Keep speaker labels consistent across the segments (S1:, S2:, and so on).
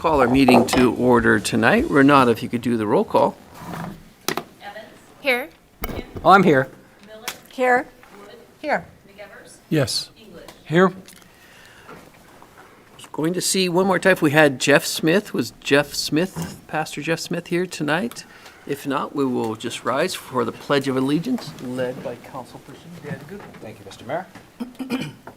S1: call our meeting to order tonight. Renata, if you could do the roll call.
S2: Evans.
S3: Here.
S4: Oh, I'm here.
S2: Miller.
S3: Here.
S2: Wood.
S3: Here.
S2: McEvers.
S5: Yes.
S2: English.
S4: Here.
S1: Going to see one more time if we had Jeff Smith. Was Jeff Smith, Pastor Jeff Smith, here tonight? If not, we will just rise for the Pledge of Allegiance, led by Councilperson Dan Goodwin.
S4: Thank you, Mr. Mayor.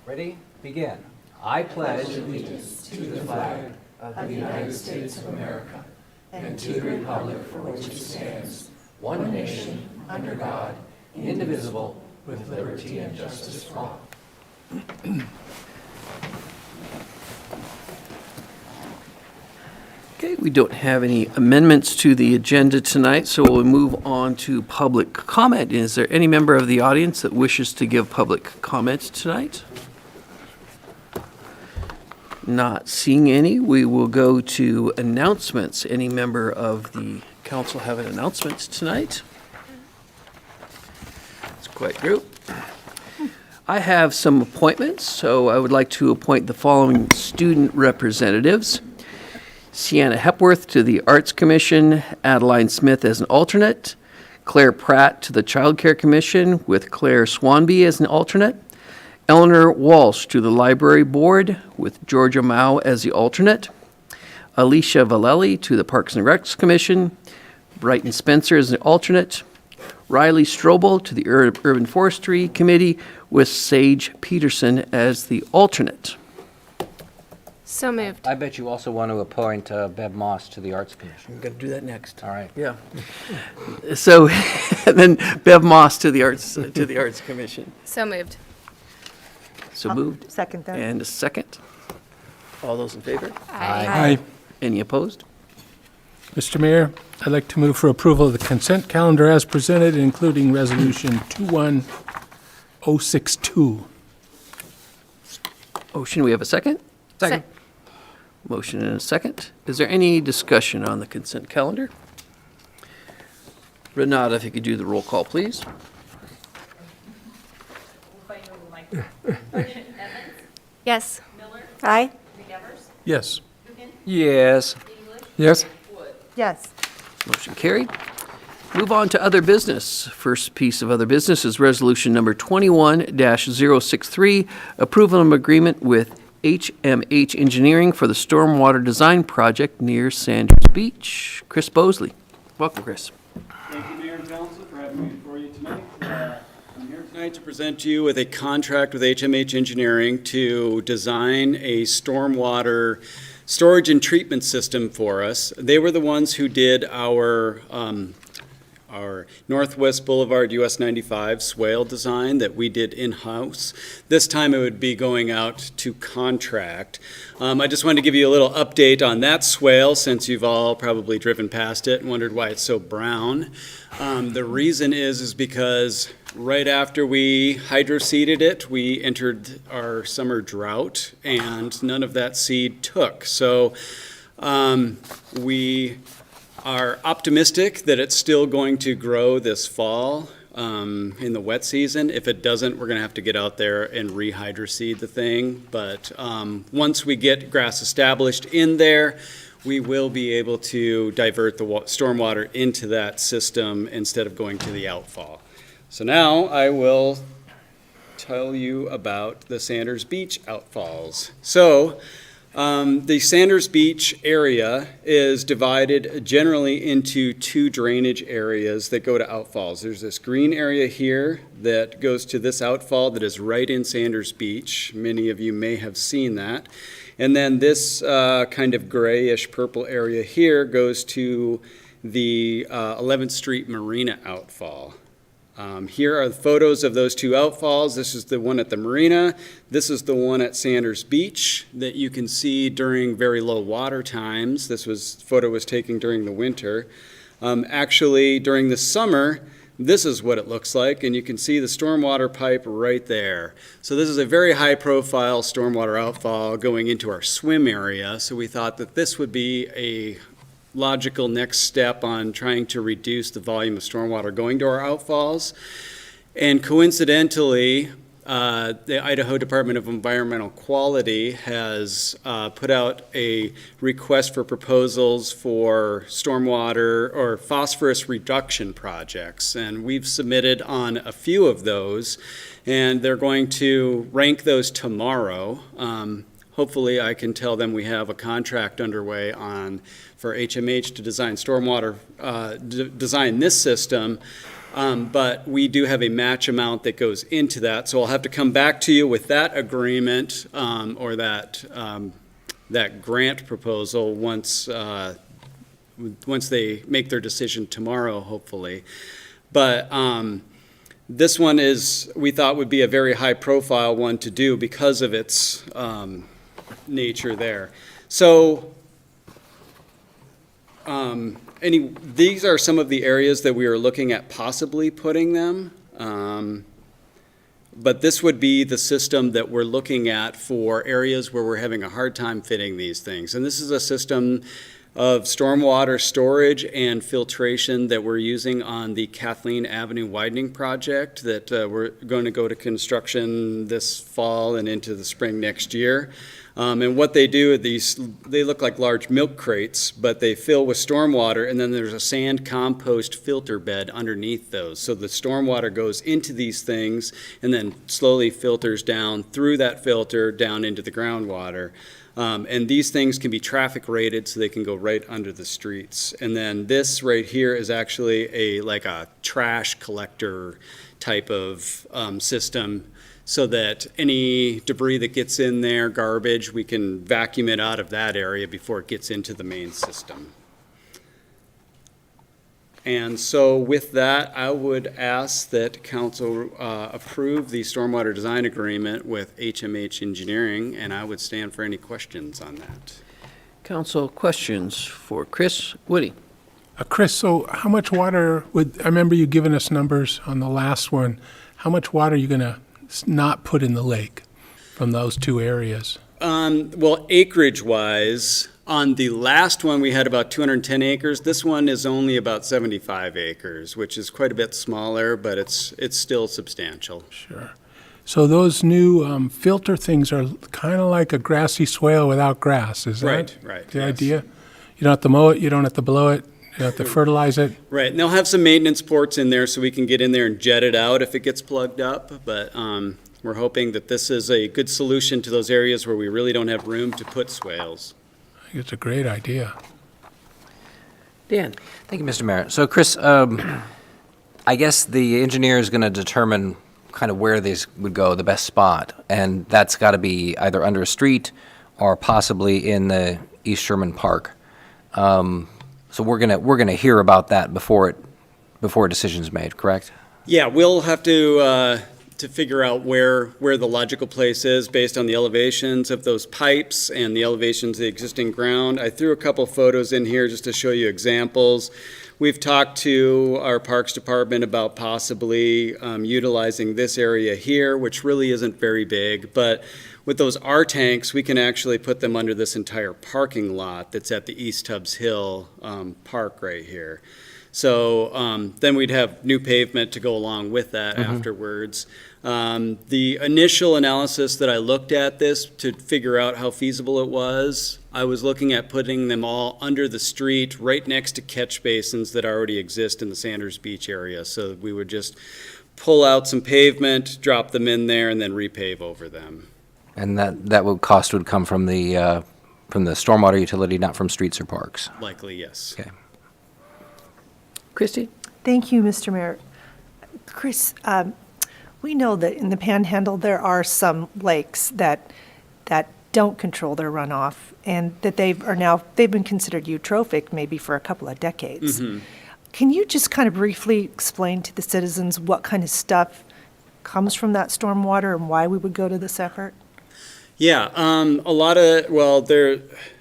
S4: Ready? Begin. I pledge allegiance to the flag of the United States of America and to the republic for which it stands, one nation, under God, indivisible, with liberty and justice for all.
S1: Okay, we don't have any amendments to the agenda tonight, so we'll move on to public comment. Is there any member of the audience that wishes to give public comment tonight? Not seeing any, we will go to announcements. Any member of the council have an announcement tonight? It's quite a group. I have some appointments, so I would like to appoint the following student representatives. Sienna Hepworth to the Arts Commission, Adeline Smith as an alternate, Claire Pratt to the Child Care Commission with Claire Swanby as an alternate, Eleanor Walsh to the Library Board with Georgia Mao as the alternate, Alicia Valelli to the Parks and Recs Commission, Brighton Spencer as an alternate, Riley Strobel to the Urban Forestry Committee with Sage Peterson as the alternate.
S3: So moved.
S4: I bet you also want to appoint Bev Moss to the Arts Commission.
S1: I'm going to do that next.
S4: All right.
S1: Yeah. So, and then Bev Moss to the Arts Commission.
S3: So moved.
S1: So moved.
S6: Second that.
S1: And a second. All those in favor?
S5: Aye.
S1: Any opposed?
S5: Mr. Mayor, I'd like to move for approval of the consent calendar as presented, including Resolution 21062.
S1: Motion, we have a second?
S3: Second.
S1: Motion and a second. Is there any discussion on the consent calendar? Renata, if you could do the roll call, please.
S2: We'll find a little mic. Evans.
S3: Yes.
S2: Miller.
S6: Aye.
S2: McEvers.
S5: Yes.
S2: Dugan.
S4: Yes.
S2: English.
S5: Yes.
S2: Wood.
S6: Yes.
S1: Motion carried. Move on to other business. First piece of other business is resolution number 21-063, approval of agreement with HMH Engineering for the Stormwater Design Project near Sanders Beach. Chris Bosley. Welcome, Chris.
S7: Thank you, Mayor and Council, for having me before you tonight. I'm here tonight to present you with a contract with HMH Engineering to design a stormwater storage and treatment system for us. They were the ones who did our Northwest Boulevard US 95 swale design that we did in-house. This time it would be going out to contract. I just wanted to give you a little update on that swale since you've all probably driven past it and wondered why it's so brown. The reason is because right after we hydroseeded it, we entered our summer drought and none of that seed took. So we are optimistic that it's still going to grow this fall in the wet season. If it doesn't, we're going to have to get out there and rehydroseed the thing. But once we get grass established in there, we will be able to divert the stormwater into that system instead of going to the outfall. So now I will tell you about the Sanders Beach outfalls. So the Sanders Beach area is divided generally into two drainage areas that go to outfalls. There's this green area here that goes to this outfall that is right in Sanders Beach. Many of you may have seen that. And then this kind of grayish purple area here goes to the 11th Street Marina outfall. Here are the photos of those two outfalls. This is the one at the marina. This is the one at Sanders Beach that you can see during very low water times. Photo was taken during the winter. Actually, during the summer, this is what it looks like, and you can see the stormwater pipe right there. So this is a very high-profile stormwater outfall going into our swim area, so we thought that this would be a logical next step on trying to reduce the volume of stormwater going to our outfalls. And coincidentally, the Idaho Department of Environmental Quality has put out a request for proposals for stormwater or phosphorus reduction projects, and we've submitted on a few of those, and they're going to rank those tomorrow. Hopefully, I can tell them we have a contract underway for HMH to design stormwater, design this system. But we do have a match amount that goes into that, so I'll have to come back to you with that agreement or that grant proposal once they make their decision tomorrow, hopefully. But this one we thought would be a very high-profile one to do because of its nature there. So. These are some of the areas that we are looking at possibly putting them. But this would be the system that we're looking at for areas where we're having a hard time fitting these things. And this is a system of stormwater storage and filtration that we're using on the Kathleen Avenue widening project that we're going to go to construction this fall and into the spring next year. And what they do, they look like large milk crates, but they fill with stormwater, and then there's a sand compost filter bed underneath those. So the stormwater goes into these things and then slowly filters down through that filter down into the groundwater. And these things can be traffic rated so they can go right under the streets. And then this right here is actually like a trash collector type of system, so that any debris that gets in there, garbage, we can vacuum it out of that area before it gets into the main system. And so with that, I would ask that council approve the stormwater design agreement with HMH Engineering, and I would stand for any questions on that.
S1: Council questions for Chris. Woody?
S5: Chris, so how much water I remember you giving us numbers on the last one. How much water are you going to not put in the lake from those two areas?
S7: Well, acreage-wise, on the last one, we had about 210 acres. This one is only about 75 acres, which is quite a bit smaller, but it's still substantial.
S5: Sure. So those new filter things are kind of like a grassy swale without grass, is that
S7: Right,
S5: the
S7: yes.
S5: idea? You don't have to mow it, you don't have to blow it, you don't have to fertilize it?
S7: Right, and they'll have some maintenance ports in there so we can get in there and jet it out if it gets plugged up, but we're hoping that this is a good solution to those areas where we really don't have room to put swales.
S5: I think it's a great idea.
S1: Dan?
S6: Thank you, Mr. Mayor. So, Chris, I guess the engineer is going to determine kind of where these would go, the best spot, and that's got to be either under a street or possibly in the East Sherman Park. So we're gonna hear about that before a decision's made, correct?
S7: Yeah, we'll have to figure out where the logical place is based on the elevations of those pipes and the elevations of the existing ground. I threw a couple photos in here just to show you examples. We've talked to our Parks Department about possibly utilizing this area here, which really isn't very big, but with those R tanks, we can actually put them under this entire parking lot that's at the East Tubbs Hill Park right here. So then we'd have new pavement to go along with that afterwards. The initial analysis that I looked at this to figure out how feasible it was, I was looking at putting them all under the street right next to catch basins that already exist in the Sanders Beach area. So we would just pull out some pavement, drop them in there, and then repave over them.
S6: And that cost would come from the stormwater utility, not from streets or parks.
S7: Likely, yes.
S6: Okay.
S1: Christie?
S8: Thank you, Mr. Mayor. Chris, we know that in the Panhandle, there are some lakes that don't control their runoff, and that they've been considered eutrophic maybe for a couple of decades. Can you just kind of briefly explain to the citizens what kind of stuff comes from that stormwater and why we would go to this effort?
S7: Yeah,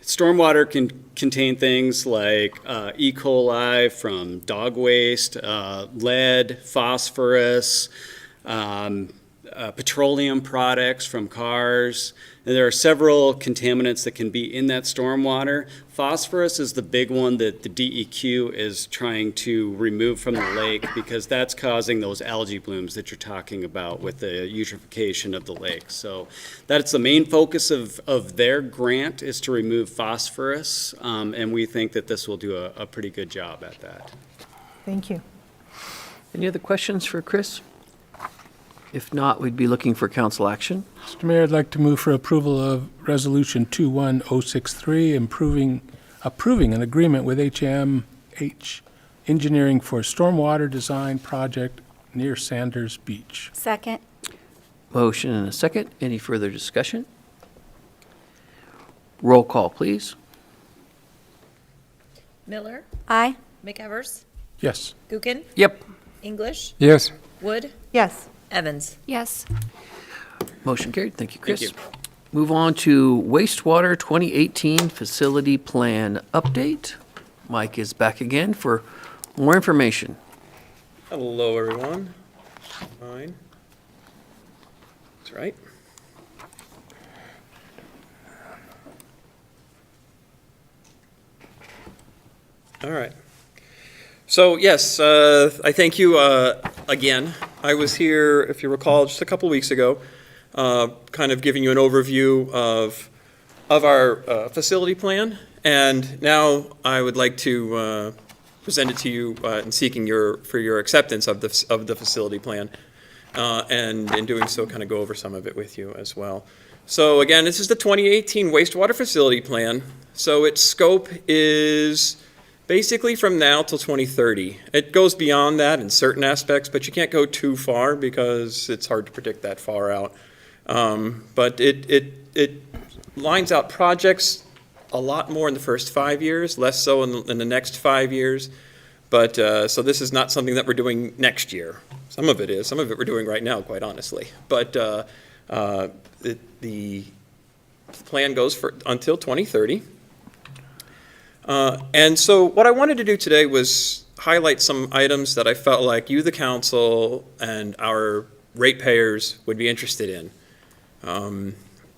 S7: stormwater can contain things like E. coli from dog waste, lead, phosphorus, petroleum products from cars. And there are several contaminants that can be in that stormwater. Phosphorus is the big one that the DEQ is trying to remove from the lake because that's causing those algae blooms that you're talking about with the eutrophication of the lake. So that's the main focus of their grant, is to remove phosphorus, and we think that this will do a pretty good job at that.
S8: Thank you.
S1: Any other questions for Chris? If not, we'd be looking for council action.
S5: Mr. Mayor, I'd like to move for approval of Resolution 21063, approving an agreement with HMH Engineering for stormwater design project near Sanders Beach.
S3: Second.
S1: Motion and a second. Any further discussion? Roll call, please.
S2: Miller,
S3: Aye.
S2: McEvers,
S5: Yes.
S2: Gookin,
S1: Yep.
S2: English,
S5: Yes.
S2: Wood,
S8: Yes.
S2: Evans.
S3: Yes.
S1: Motion carried. Thank you, Chris.
S7: Thank you.
S1: Move on to wastewater 2018 facility plan update. Mike is back again for more information.
S9: Hello, everyone. Fine. That's right. All right. So, yes, I thank you again. I was here, if you recall, just a couple weeks ago, kind of giving you an overview of our facility plan. And now I would like to present it to you in seeking for your acceptance of the facility plan. And in doing so, kind of go over some of it with you as well. So again, this is the 2018 wastewater facility plan. So its scope is basically from now till 2030. It goes beyond that in certain aspects, but you can't go too far because it's hard to predict that far out. But it lines out projects a lot more in the first 5 years, less so in the next 5 years. But so this is not something that we're doing next year. Some of it is. Some of it we're doing right now, quite honestly. But the plan goes for until 2030. And so what I wanted to do today was highlight some items that I felt like you, the council, and our ratepayers would be interested in.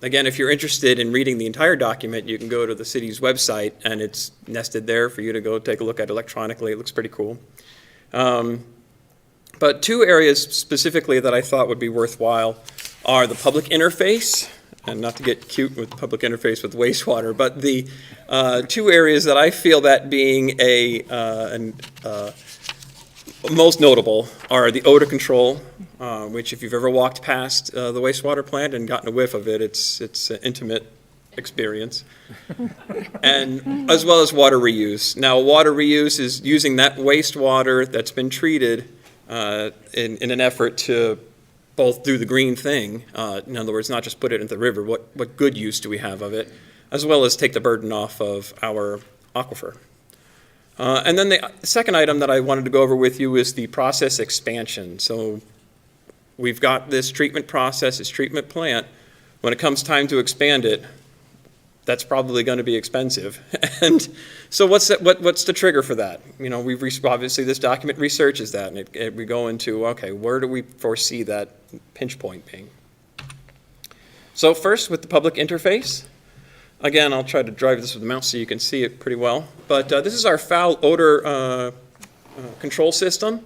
S9: Again, if you're interested in reading the entire document, you can go to the city's website, and it's nested there for you to go take a look at electronically. It looks pretty cool. But two areas specifically that I thought would be worthwhile are the public interface, and not to get cute with public interface with wastewater, but the two areas that I feel that being most notable are the odor control, which if you've ever walked past the wastewater plant and gotten a whiff of it, it's an intimate experience, and as well as water reuse. Now, water reuse is using that wastewater that's been treated in an effort to both do the green thing, in other words, not just put it into the river, what good use do we have of it, as well as take the burden off of our aquifer. And then the second item that I wanted to go over with you is the process expansion. So we've got this treatment process, this treatment plant. When it comes time to expand it, that's probably going to be expensive. And so what's the trigger for that? You know, obviously this document researches that, and we go into, okay, where do we foresee that pinch point being? So first, with the public interface. Again, I'll try to drive this with the mouse so you can see it pretty well. But this is our foul odor control system.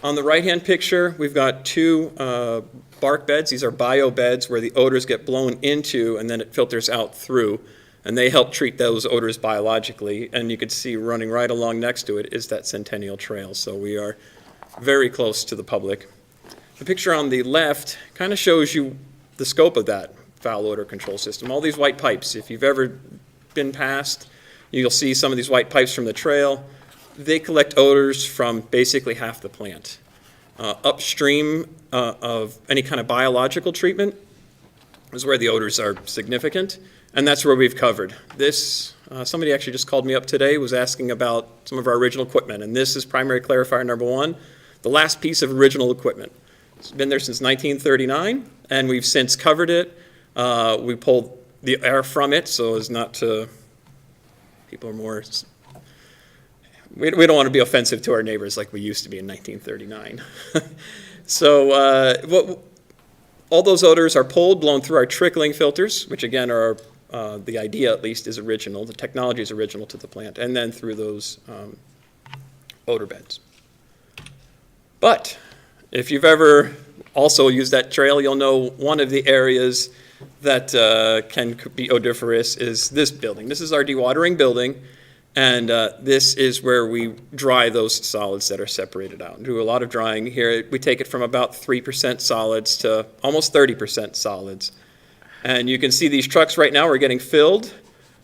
S9: On the right-hand picture, we've got two bark beds. These are bio beds where the odors get blown into and then it filters out through. And they help treat those odors biologically. And you can see running right along next to it is that Centennial Trail. So we are very close to the public. The picture on the left kind of shows you the scope of that foul odor control system. All these white pipes, if you've ever been past, you'll see some of these white pipes from the trail. They collect odors from basically half the plant. Upstream of any kind of biological treatment is where the odors are significant, and that's where we've covered. This, somebody actually just called me up today, was asking about some of our original equipment, and this is primary clarifier number one, the last piece of original equipment. It's been there since 1939, and we've since covered it. We pulled the air from it so as not to, people are more, we don't want to be offensive to our neighbors like we used to be in 1939. So All those odors are pulled, blown through our trickling filters, which again are, the idea at least is original, the technology is original to the plant, and then through those odor beds. But if you've ever also used that trail, you'll know one of the areas that can be odoriferous is this building. This is our dewatering building, and this is where we dry those solids that are separated out. We do a lot of drying here. We take it from about 3% solids to almost 30% solids. And you can see these trucks right now are getting filled,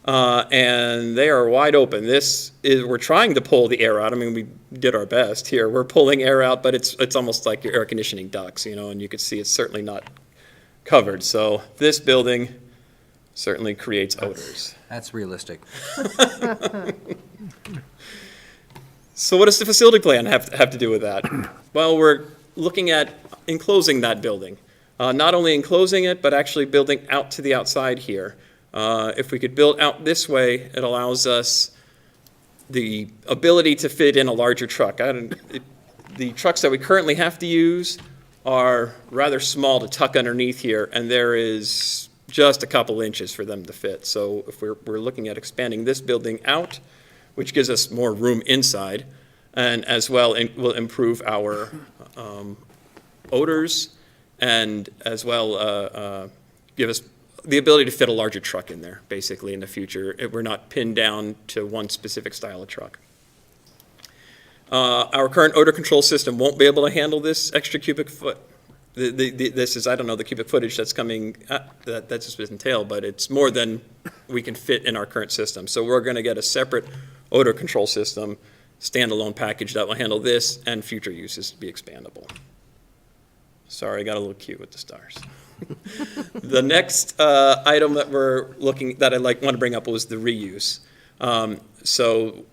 S9: and they are wide open. We're trying to pull the air out. I mean, we did our best here. We're pulling air out, but it's almost like your air conditioning ducts, and you can see it's certainly not covered. So this building certainly creates odors.
S6: That's realistic.
S9: So what does the facility plan have to do with that? Well, we're looking at enclosing that building. Not only enclosing it, but actually building out to the outside here. If we could build out this way, it allows us the ability to fit in a larger truck. The trucks that we currently have to use are rather small to tuck underneath here, and there is just a couple inches for them to fit. So if we're looking at expanding this building out, which gives us more room inside, and as well will improve our odors, and as well give us the ability to fit a larger truck in there, basically, in the future. We're not pinned down to one specific style of truck. Our current odor control system won't be able to handle this extra cubic foot. This is, I don't know, the cubic footage that's coming, that just doesn't entail, but it's more than we can fit in our current system. So we're going to get a separate odor control system, standalone package that will handle this and future uses to be expandable. Sorry, I got a little cute with the stars. The next item that I want to bring up was the reuse. So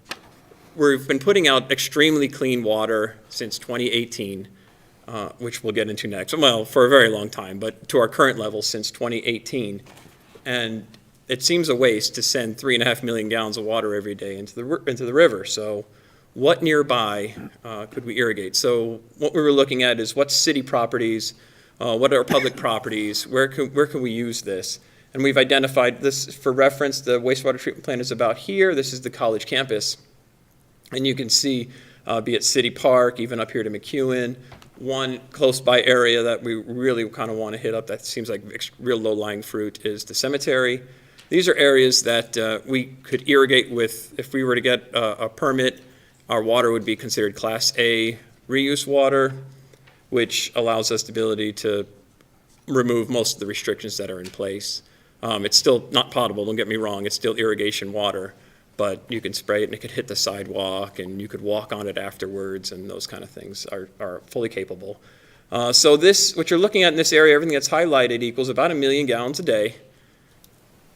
S9: we've been putting out extremely clean water since 2018, which we'll get into next. Well, for a very long time, but to our current level since 2018. And it seems a waste to send 3.5 million gallons of water every day into the river. So what nearby could we irrigate? So what we were looking at is what city properties, what are public properties, where can we use this? And we've identified this, for reference, the wastewater treatment plant is about here. This is the college campus. And you can see, be it City Park, even up here to McEwen, one close by area that we really kind of want to hit up that seems like real low-lying fruit is the cemetery. These are areas that we could irrigate with. If we were to get a permit, our water would be considered Class A reuse water, which allows us the ability to remove most of the restrictions that are in place. It's still not potable, don't get me wrong, it's still irrigation water, but you can spray it and it could hit the sidewalk and you could walk on it afterwards, and those kind of things are fully capable. So this, what you're looking at in this area, everything that's highlighted equals about 1 million gallons a day.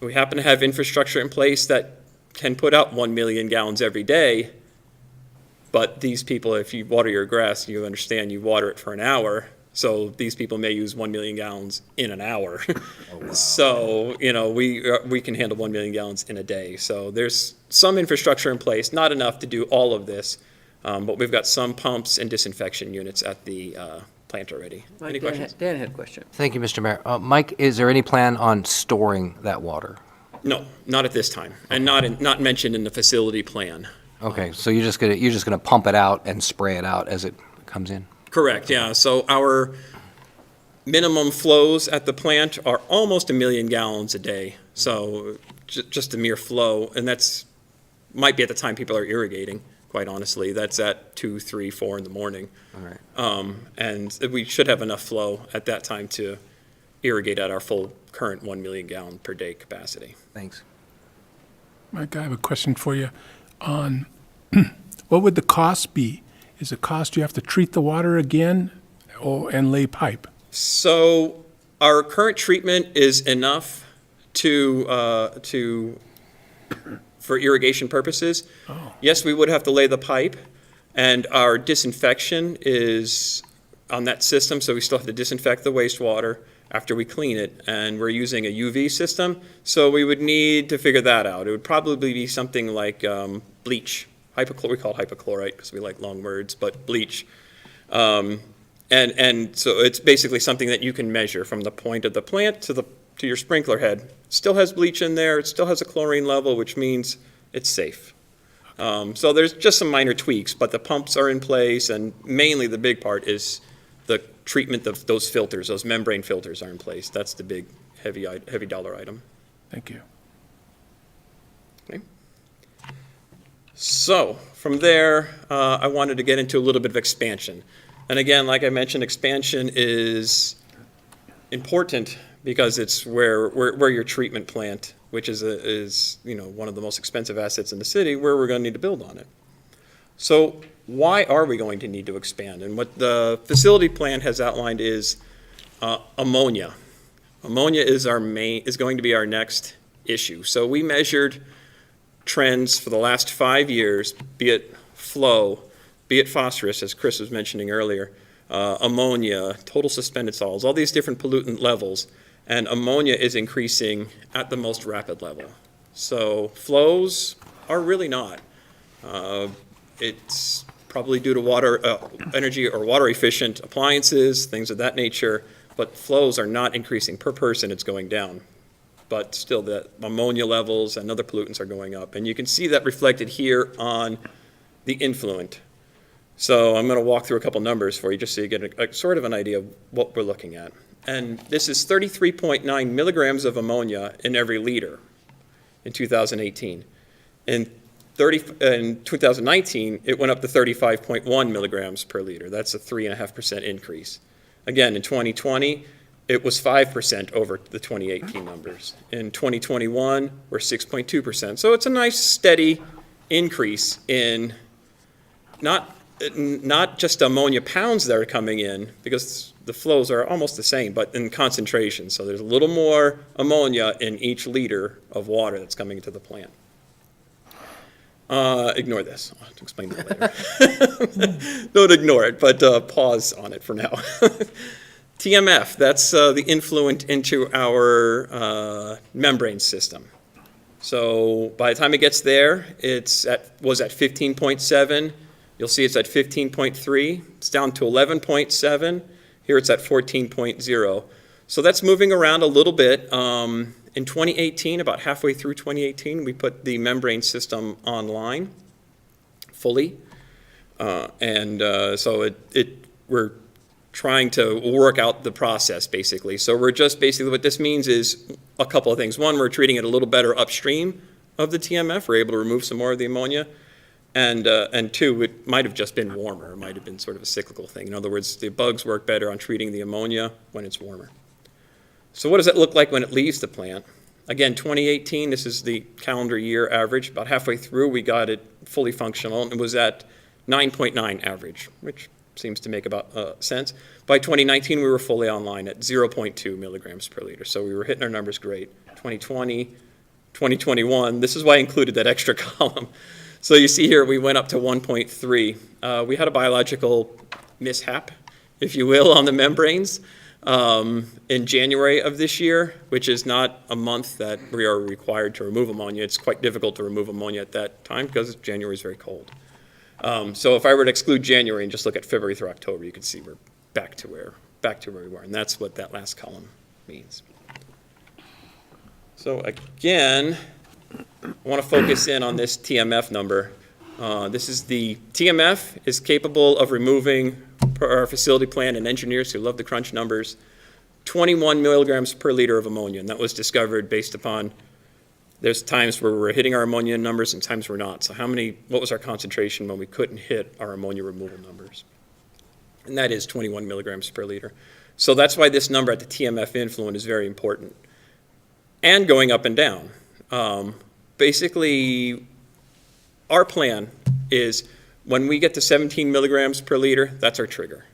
S9: We happen to have infrastructure in place that can put out 1 million gallons every day, but these people, if you water your grass, you understand you water it for an hour. So these people may use 1 million gallons in an hour. Oh, wow. So, we can handle 1 million gallons in a day. So there's some infrastructure in place, not enough to do all of this, but we've got some pumps and disinfection units at the plant already.
S1: Mike,
S9: Any questions?
S1: Dan had a question.
S6: Thank you, Mr. Mayor. Mike, is there any plan on storing that water?
S9: No, not at this time, and not mentioned in the facility plan.
S6: Okay, so you're just gonna pump it out and spray it out as it comes in?
S9: Correct, yeah. So our minimum flows at the plant are almost 1 million gallons a day. So just a mere flow, and that's might be at the time people are irrigating, quite honestly. That's at 2, 3, 4 in the morning.
S6: All right.
S9: And we should have enough flow at that time to irrigate at our full current 1 million gallon per day capacity.
S6: Thanks.
S5: Mike, I have a question for you on what would the cost be? Is the cost you have to treat the water again and lay pipe?
S9: So our current treatment is enough for irrigation purposes.
S5: Oh.
S9: Yes, we would have to lay the pipe, and our disinfection is on that system, so we still have to disinfect the wastewater after we clean it, and we're using a UV system, so we would need to figure that out. It would probably be something like bleach. We call it hypochlorite because we like long words, but bleach. And so it's basically something that you can measure from the point of the plant to your sprinkler head. It still has bleach in there, it still has a chlorine level, which means it's safe. So there's just some minor tweaks, but the pumps are in place, and mainly the big part is the treatment of those filters, those membrane filters are in place. That's the big, heavy dollar item.
S5: Thank you.
S9: Okay. So from there, I wanted to get into a little bit of expansion. And again, like I mentioned, expansion is important because it's where your treatment plant, which is one of the most expensive assets in the city, where we're going to need to build on it. So why are we going to need to expand? And what the facility plan has outlined is ammonia. Ammonia is going to be our next issue. So we measured trends for the last 5 years, be it flow, be it phosphorus, as Chris was mentioning earlier, ammonia, total suspended solids, all these different pollutant levels, and ammonia is increasing at the most rapid level. So flows are really not. It's probably due to water, energy or water efficient appliances, things of that nature, but flows are not increasing. Per person, it's going down. But still, the ammonia levels and other pollutants are going up. And you can see that reflected here on the influent. So I'm going to walk through a couple numbers for you just so you get a sort of an idea of what we're looking at. And this is 33.9 milligrams of ammonia in every liter in 2018. In 2019, it went up to 35.1 milligrams per liter. That's a 3.5% increase. Again, in 2020, it was 5% over the 2018 numbers. In 2021, we're 6.2%. So it's a nice steady increase in not just ammonia pounds that are coming in, because the flows are almost the same, but in concentration. So there's a little more ammonia in each liter of water that's coming into the plant. Ignore this. I'll have to explain that later. Don't ignore it, but pause on it for now. TMF, that's the influent into our membrane system. So by the time it gets there, was at 15.7. You'll see it's at 15.3. It's down to 11.7. Here it's at 14.0. So that's moving around a little bit. In 2018, about halfway through 2018, we put the membrane system online fully. So we're trying to work out the process, basically. So we're just basically, what this means is a couple of things. One, we're treating it a little better upstream of the TMF. We're able to remove some more of the ammonia. And two, it might have just been warmer. It might have been sort of a cyclical thing. In other words, the bugs work better on treating the ammonia when it's warmer. So what does it look like when it leaves the plant? Again, 2018, this is the calendar year average. About halfway through, we got it fully functional, and it was at 9.9 average, which seems to make about sense. By 2019, we were fully online at 0.2 milligrams per liter. So we were hitting our numbers great. 2020, 2021, this is why I included that extra column. So you see here, we went up to 1.3. We had a biological mishap, if you will, on the membranes in January of this year, which is not a month that we are required to remove ammonia. It's quite difficult to remove ammonia at that time because January is very cold. So if I were to exclude January and just look at February through October, you can see we're back to where we were, and that's what that last column means. So again, I want to focus in on this TMF number. This is the TMF is capable of removing, per our facility plan and engineers who love the crunch numbers, 21 milligrams per liter of ammonia, and that was discovered based upon there's times where we're hitting our ammonia numbers and times we're not. So what was our concentration when we couldn't hit our ammonia removal numbers? And that is 21 milligrams per liter. So that's why this number at the TMF influent is very important. And going up and down. Basically, our plan is when we get to 17 milligrams per liter, that's our trigger.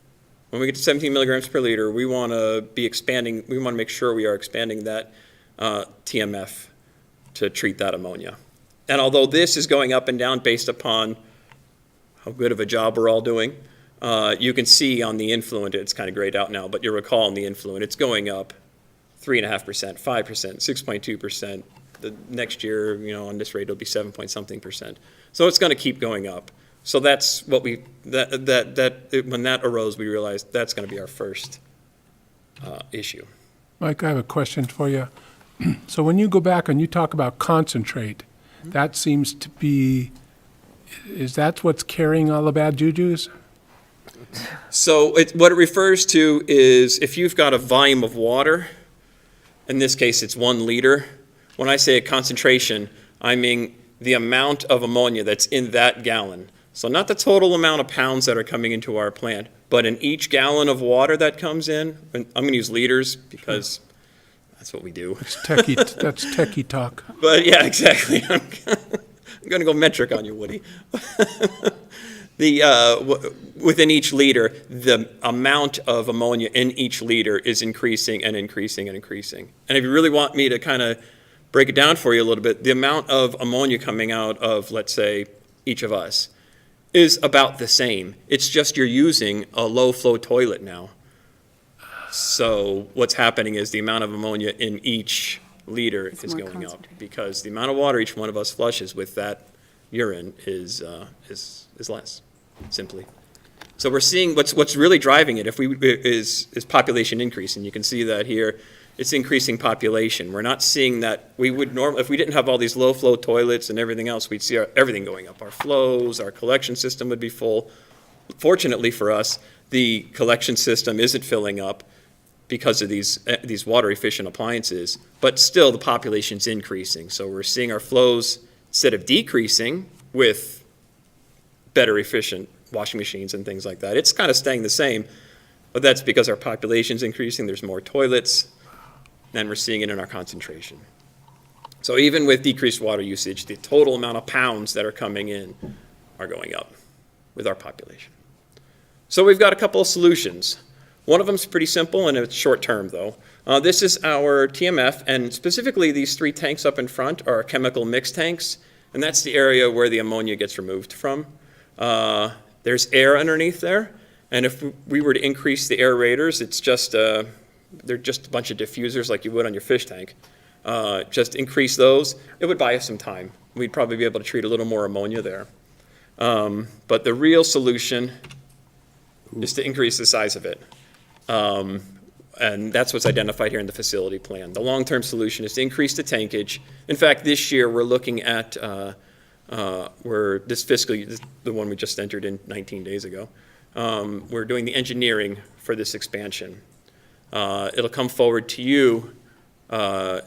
S9: When we get to 17 milligrams per liter, we want to be expanding, we want to make sure we are expanding that TMF to treat that ammonia. And although this is going up and down based upon how good of a job we're all doing, you can see on the influent, it's kind of grayed out now, but you'll recall on the influent, it's going up 3.5%, 5%, 6.2%. The next year, on this rate, it'll be 7 point something percent. So it's going to keep going up. So that's what when that arose, we realized that's going to be our first issue.
S5: Mike, I have a question for you. So when you go back and you talk about concentrate, that seems to be, is that what's carrying all the bad jujus?
S9: So what it refers to is if you've got a volume of water, in this case it's 1 liter. When I say a concentration, I mean the amount of ammonia that's in that gallon. So not the total amount of pounds that are coming into our plant, but in each gallon of water that comes in, and I'm going to use liters because that's what we do.
S5: That's techie talk.
S9: But yeah, exactly. I'm going to go metric on you, Woody. Within each liter, the amount of ammonia in each liter is increasing and increasing and increasing. And if you really want me to kind of break it down for you a little bit, the amount of ammonia coming out of, let's say, each of us is about the same. It's just you're using a low-flow toilet now. So what's happening is the amount of ammonia in each liter is going up because the amount of water each one of us flushes with that urine is less, simply. So we're seeing what's really driving it is population increase, and you can see that here. It's increasing population. We're not seeing that we would normally, if we didn't have all these low-flow toilets and everything else, we'd see everything going up. Our flows, our collection system would be full. Fortunately for us, the collection system isn't filling up because of these water-efficient appliances, but still the population's increasing. So we're seeing our flows, instead of decreasing with better efficient washing machines and things like that, it's kind of staying the same, but that's because our population's increasing, there's more toilets, and we're seeing it in our concentration. So even with decreased water usage, the total amount of pounds that are coming in are going up with our population. So we've got a couple of solutions. One of them is pretty simple, and it's short term, though. This is our TMF, and specifically these 3 tanks up in front are chemical mix tanks, and that's the area where the ammonia gets removed from. There's air underneath there, and if we were to increase the aerators, it's just they're just a bunch of diffusers like you would on your fish tank. Just increase those, it would buy us some time. We'd probably be able to treat a little more ammonia there. But the real solution is to increase the size of it. And that's what's identified here in the facility plan. The long-term solution is to increase the tankage. In fact, this year we're looking at, this fiscal year, the one we just entered in 19 days ago, we're doing the engineering for this expansion. It'll come forward to you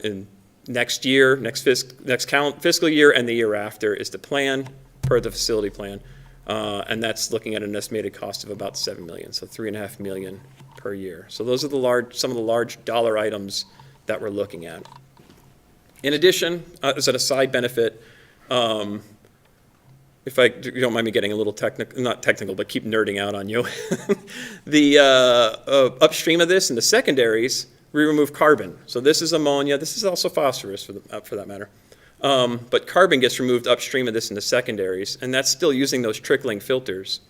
S9: in next year, next fiscal year, and the year after is the plan per the facility plan, and that's looking at an estimated cost of about $7 million, so $3.5 million per year. So those are some of the large dollar items that we're looking at. In addition, as a side benefit, if you don't mind me getting a little not technical, but keep nerding out on you, the upstream of this in the secondaries, we remove carbon. So this is ammonia. This is also phosphorus for that matter. But carbon gets removed upstream of this in the secondaries, and that's still using those trickling filters.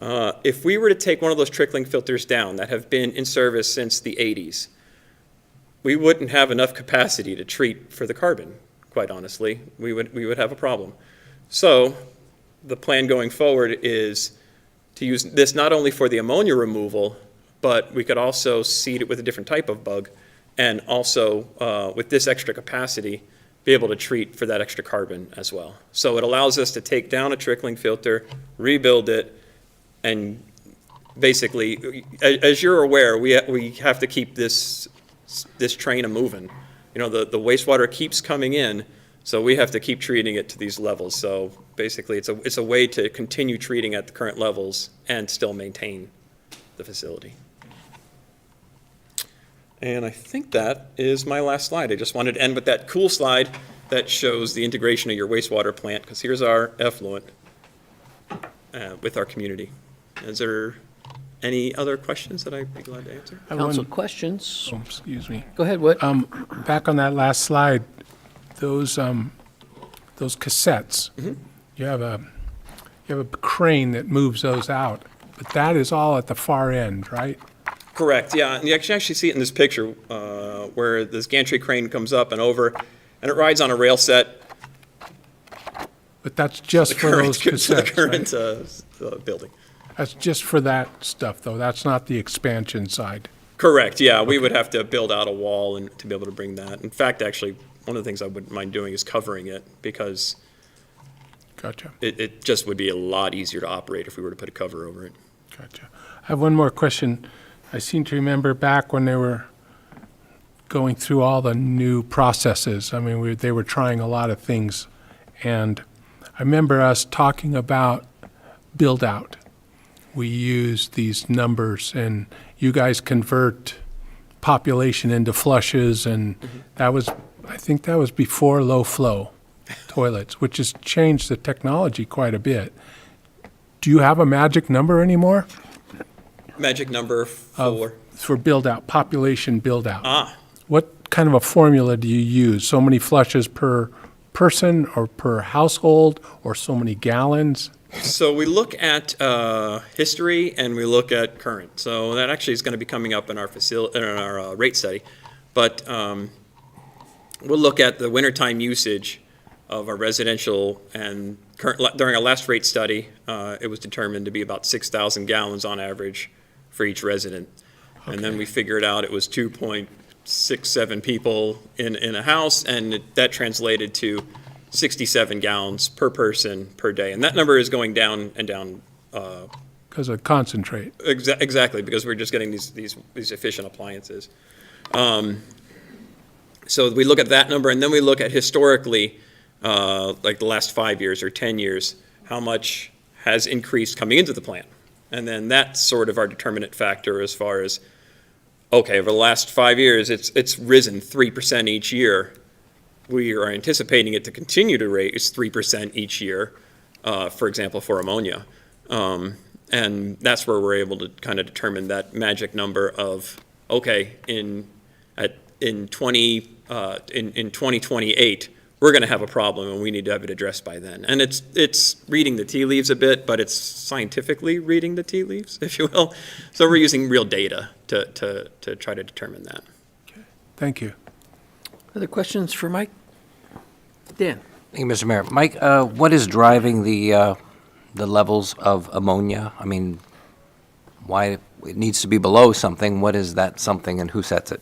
S9: If we were to take one of those trickling filters down that have been in service since the 80s, we wouldn't have enough capacity to treat for the carbon, quite honestly. We would have a problem. So the plan going forward is to use this not only for the ammonia removal, but we could also seed it with a different type of bug, and also with this extra capacity, be able to treat for that extra carbon as well. So it allows us to take down a trickling filter, rebuild it, and basically, as you're aware, we have to keep this train a-moving. You know, the wastewater keeps coming in, so we have to keep treating it to these levels. So basically, it's a way to continue treating at the current levels and still maintain the facility. And I think that is my last slide. I just wanted to end with that cool slide that shows the integration of your wastewater plant, because here's our effluent with our community. Is there any other questions that I'd be glad to answer?
S1: Council questions?
S5: Oh, excuse me.
S1: Go ahead, Whit.
S5: Back on that last slide, those cassettes, you have a crane that moves those out, but that is all at the far end, right?
S9: Correct, yeah. And you actually see it in this picture where this gantry crane comes up and over, and it rides on a rail set.
S5: But that's just for those
S9: The
S5: cassettes,
S9: current
S5: right?
S9: building.
S5: That's just for that stuff, though. That's not the expansion side.
S9: Correct, yeah. We would have to build out a wall and to be able to bring that. In fact, actually, one of the things I wouldn't mind doing is covering it because
S5: Gotcha,
S9: it just would be a lot easier to operate if we were to put a cover over it.
S5: gotcha. I have one more question. I seem to remember back when they were going through all the new processes. I mean, they were trying a lot of things. And I remember us talking about build-out. We use these numbers, and you guys convert population into flushes, and I think that was before low-flow toilets, which has changed the technology quite a bit. Do you have a magic number anymore
S9: Magic number
S5: for build-out, population build-out?
S9: Ah,
S5: What kind of a formula do you use? So many flushes per person or per household, or so many gallons?
S9: so we look at history and we look at current. So that actually is going to be coming up in our rate study. But we'll look at the wintertime usage of our residential, and during our last rate study, it was determined to be about 6,000 gallons on average for each resident. And then we figured out it was 2.67 people in a house, and that translated to 67 gallons per person per day. And that number is going down and down.
S5: Because of concentrate.
S9: Exactly, because we're just getting these efficient appliances. So we look at that number, and then we look at historically, like the last 5 years or 10 years, how much has increased coming into the plant. And then that's sort of our determinant factor as far as, okay, over the last 5 years, it's risen 3% each year. We are anticipating it to continue to raise 3% each year, for example, for ammonia. And that's where we're able to kind of determine that magic number of, okay, in 2028, we're going to have a problem and we need to have it addressed by then. And it's reading the tea leaves a bit, but it's scientifically reading the tea leaves, if you will. So we're using real data to try to determine that.
S5: Thank you.
S1: Other questions for Mike? Dan?
S6: Thank you, Mr. Mayor. Mike, what is driving the levels of ammonia? I mean, why it needs to be below something? What is that something, and who sets it?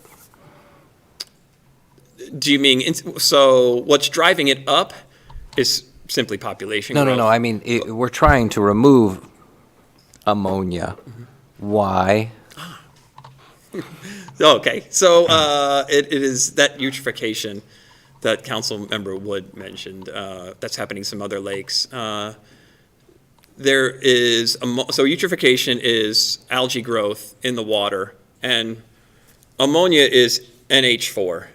S9: Do you mean, so what's driving it up is simply population growth?
S6: No. I mean, we're trying to remove ammonia. Why?
S9: Okay, so it is that eutrophication that Council Member Wood mentioned. That's happening in some other lakes. There is, so eutrophication is algae growth in the water, and ammonia is NH4.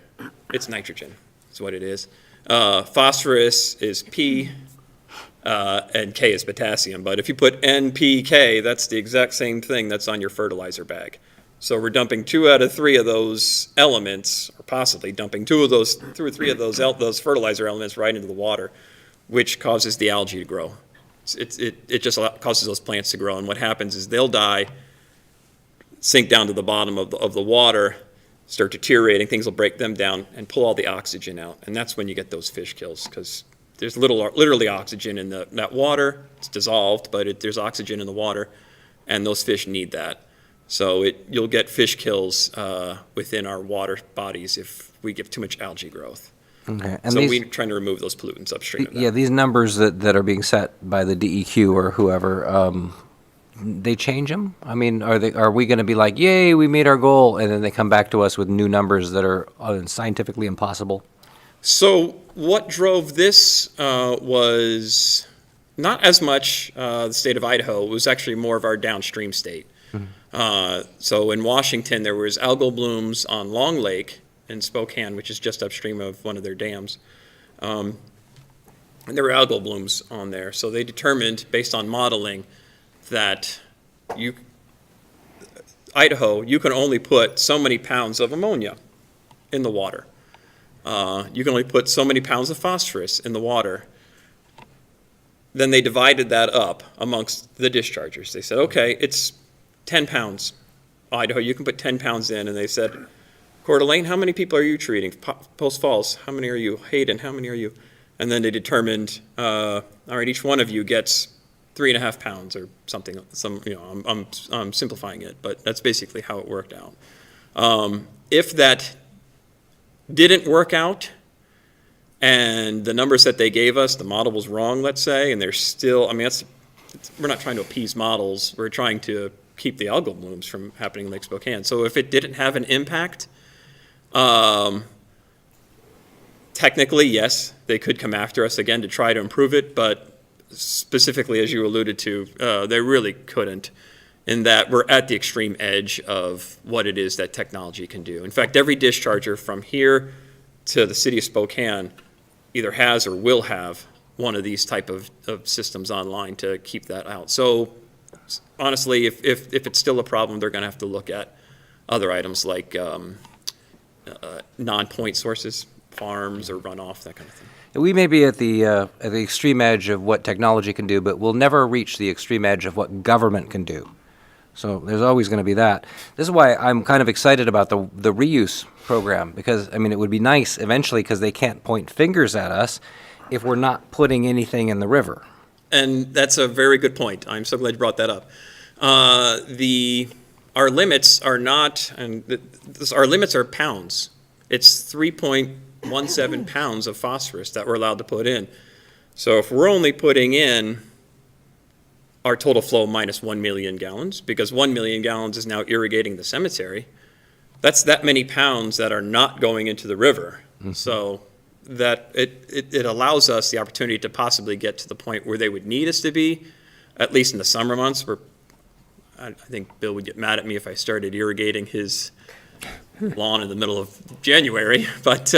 S9: It's nitrogen, is what it is. Phosphorus is P, and K is potassium. But if you put NPK, that's the exact same thing that's on your fertilizer bag. So we're dumping 2 out of 3 of those elements, or possibly dumping 2 or 3 of those fertilizer elements right into the water, which causes the algae to grow. It just causes those plants to grow. And what happens is they'll die, sink down to the bottom of the water, start deteriorating, things will break them down and pull all the oxygen out. And that's when you get those fish kills, because there's literally oxygen in that water. It's dissolved, but there's oxygen in the water, and those fish need that. So you'll get fish kills within our water bodies if we give too much algae growth.
S6: Okay. And
S9: So
S6: these,
S9: we're trying to remove those pollutants upstream of that.
S6: yeah, these numbers that are being set by the DEQ or whoever, they change them? I mean, are we going to be like, yay, we made our goal, and then they come back to us with new numbers that are scientifically impossible?
S9: So what drove this was not as much the state of Idaho. It was actually more of our downstream state. So in Washington, there was algal blooms on Long Lake in Spokane, which is just upstream of one of their dams. And there were algal blooms on there. So they determined, based on modeling, that Idaho, you can only put so many pounds of ammonia in the water. You can only put so many pounds of phosphorus in the water. Then they divided that up amongst the dischargers. They said, okay, it's 10 pounds. Idaho, you can put 10 pounds in. And they said, Coeur d'Alene, how many people are you treating? Post Falls, how many are you? Hayden, how many are you? And then they determined, all right, each one of you gets 3.5 pounds or something. I'm simplifying it, but that's basically how it worked out. If that didn't work out, and the numbers that they gave us, the model was wrong, let's say, and they're still, we're not trying to appease models, we're trying to keep the algal blooms from happening in Lake Spokane. So if it didn't have an impact, technically, yes, they could come after us again to try to improve it, but specifically, as you alluded to, they really couldn't, in that we're at the extreme edge of what it is that technology can do. In fact, every discharger from here to the city of Spokane either has or will have one of these type of systems online to keep that out. So honestly, if it's still a problem, they're going to have to look at other items like non-point sources, farms or runoff, that kind of thing.
S6: We may be at the extreme edge of what technology can do, but we'll never reach the extreme edge of what government can do. So there's always going to be that. This is why I'm kind of excited about the reuse program, because, it would be nice eventually, because they can't point fingers at us if we're not putting anything in the river.
S9: And that's a very good point. I'm so glad you brought that up. Our limits are not, our limits are pounds. It's 3.17 pounds of phosphorus that we're allowed to put in. So if we're only putting in our total flow minus 1 million gallons, because 1 million gallons is now irrigating the cemetery, that's that many pounds that are not going into the river. Mm-hmm. So that it allows us the opportunity to possibly get to the point where they would need us to be, at least in the summer months, where I think Bill would get mad at me if I started irrigating his lawn in the middle of January, but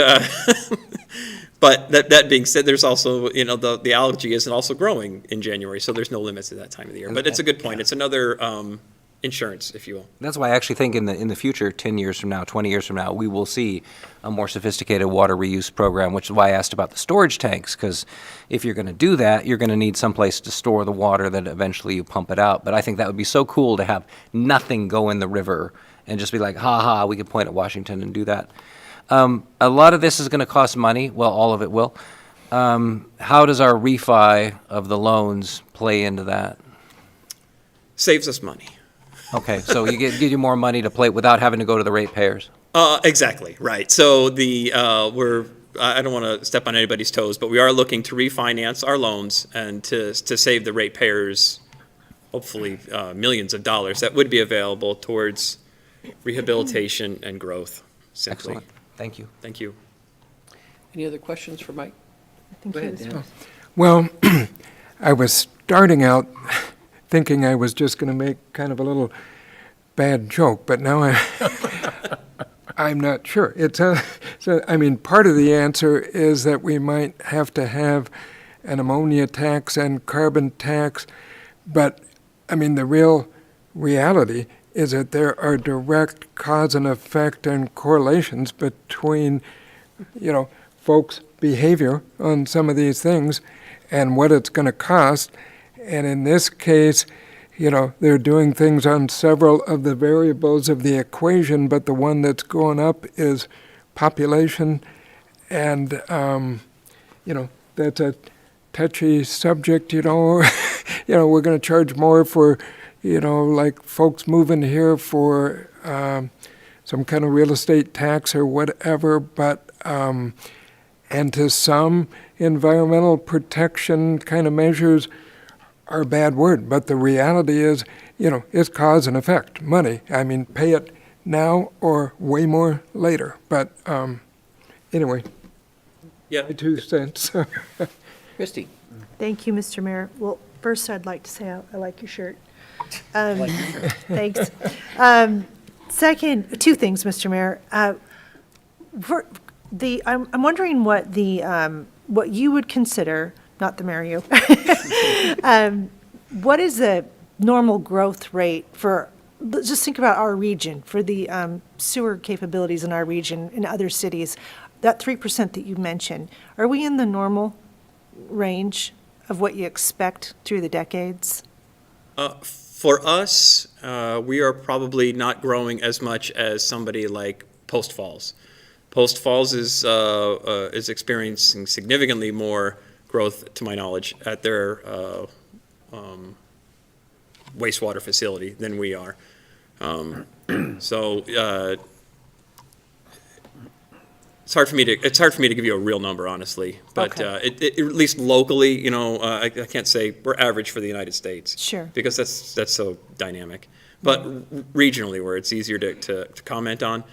S9: but that being said, there's also, the algae isn't also growing in January, so there's no limits at that time of the year. But it's a good point. It's another insurance, if you will.
S6: That's why I actually think in the future, 10 years from now, 20 years from now, we will see a more sophisticated water reuse program, which is why I asked about the storage tanks, because if you're going to do that, you're going to need someplace to store the water that eventually you pump it out. But I think that would be so cool to have nothing go in the river and just be like, ha, we could point at Washington and do that. A lot of this is going to cost money. Well, all of it will. How does our refi of the loans play into that?
S9: Saves us money.
S6: Okay, so give you more money to play without having to go to the ratepayers.
S9: Exactly, right. So I don't want to step on anybody's toes, but we are looking to refinance our loans and to save the ratepayers, hopefully millions of dollars that would be available towards rehabilitation and growth, simply.
S6: Excellent. Thank you.
S9: Thank you.
S1: Any other questions for Mike? Go ahead, Dan.
S10: Well, I was starting out thinking I was just going to make kind of a little bad joke, but now I'm not sure. Part of the answer is that we might have to have an ammonia tax and carbon tax, but the real reality is that there are direct cause and effect and correlations between, folks' behavior on some of these things and what it's going to cost. And in this case, they're doing things on several of the variables of the equation, but the one that's going up is population. And, that's a touchy subject, we're going to charge more for, like folks moving here for some kind of real estate tax or whatever, but, and to some, environmental protection kind of measures are a bad word, but the reality is, it's cause and effect, money. Pay it now or way more later. But anyway,
S9: Yeah.
S10: my 2 cents.
S1: Christie?
S8: Thank you, Mr. Mayor. Well, first, I'd like to say I like your shirt. Thanks. Second, 2 things, Mr. Mayor. I'm wondering what you would consider, not the mayor, you. What is the normal growth rate for, let's just think about our region, for the sewer capabilities in our region, in other cities, that 3% that you mentioned, are we in the normal range of what you expect through the decades?
S9: For us, we are probably not growing as much as somebody like Post Falls. Post Falls is experiencing significantly more growth, to my knowledge, at their wastewater facility than we are. So it's hard for me to give you a real number, honestly. But at least locally, I can't say we're average for the United States.
S8: Sure.
S9: Because that's so dynamic. But regionally, where it's easier to comment on,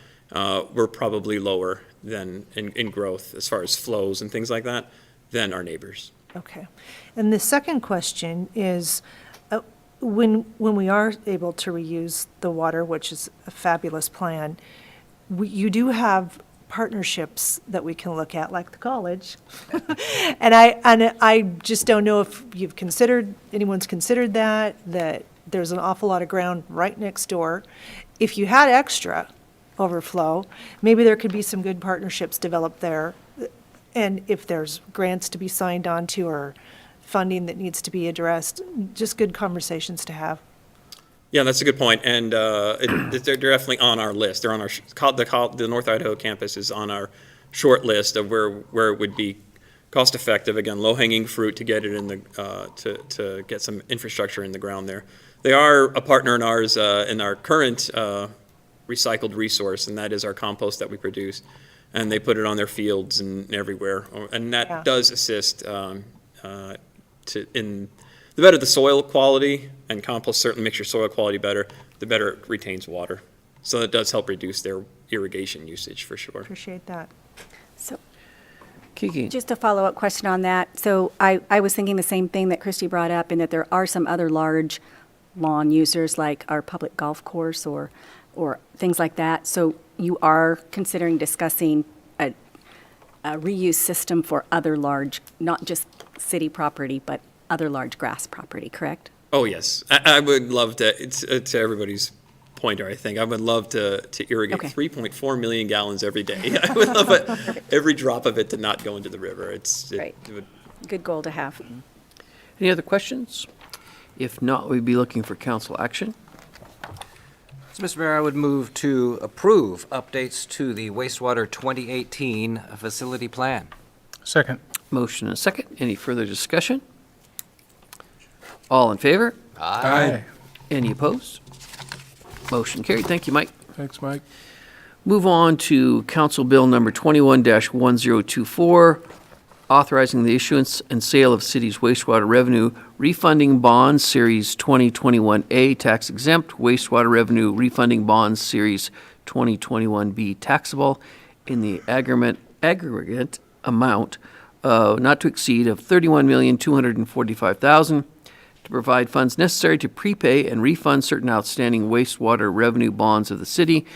S9: we're probably lower than in growth as far as flows and things like that than our neighbors.
S8: Okay. And the second question is, when we are able to reuse the water, which is a fabulous plan, you do have partnerships that we can look at, like the college. And I just don't know if anyone's considered that there's an awful lot of ground right next door. If you had extra overflow, maybe there could be some good partnerships developed there. And if there's grants to be signed on to or funding that needs to be addressed, just good conversations to have.
S9: Yeah, that's a good point, and they're definitely on our list. They're on the North Idaho campus is on our short list of where it would be cost effective. Again, low hanging fruit to get it in the to get some infrastructure in the ground there. They are a partner in ours in our current recycled resource, and that is our compost that we produce, and they put it on their fields and everywhere, and that does assist in the better the soil quality, and compost certainly makes your soil quality better, the better it retains water. So it does help reduce their irrigation usage for sure.
S8: Appreciate that.
S11: So,
S1: Kiki?
S11: just a follow-up question on that. So I was thinking the same thing that Christy brought up, in that there are some other large lawn users, like our public golf course or things like that. So you are considering discussing a reuse system for other large, not just city property, but other large grass property, correct?
S9: Oh, yes. I would love to everybody's pointer, I think. I would love to irrigate
S11: Okay.
S9: 3.4 million gallons every day. I would love every drop of it to not go into the river.
S11: Right. Good goal to have.
S1: Any other questions? If not, we'd be looking for council action.
S6: So, Mr. Mayor, I would move to approve updates to the wastewater 2018 facility plan.
S5: Second.
S1: Motion and a second. Any further discussion? All in favor?
S5: Aye.
S1: Any opposed? Motion carried. Thank you, Mike.
S5: Thanks, Mike.
S1: Move on to Council Bill number 21-1024, authorizing the issuance and sale of city's wastewater revenue refunding bonds, Series 2021A tax exempt, wastewater revenue refunding bonds, Series 2021B taxable, in the aggregate amount not to exceed of $31,245,000 to provide funds necessary to prepay and refund certain outstanding wastewater revenue bonds of the city,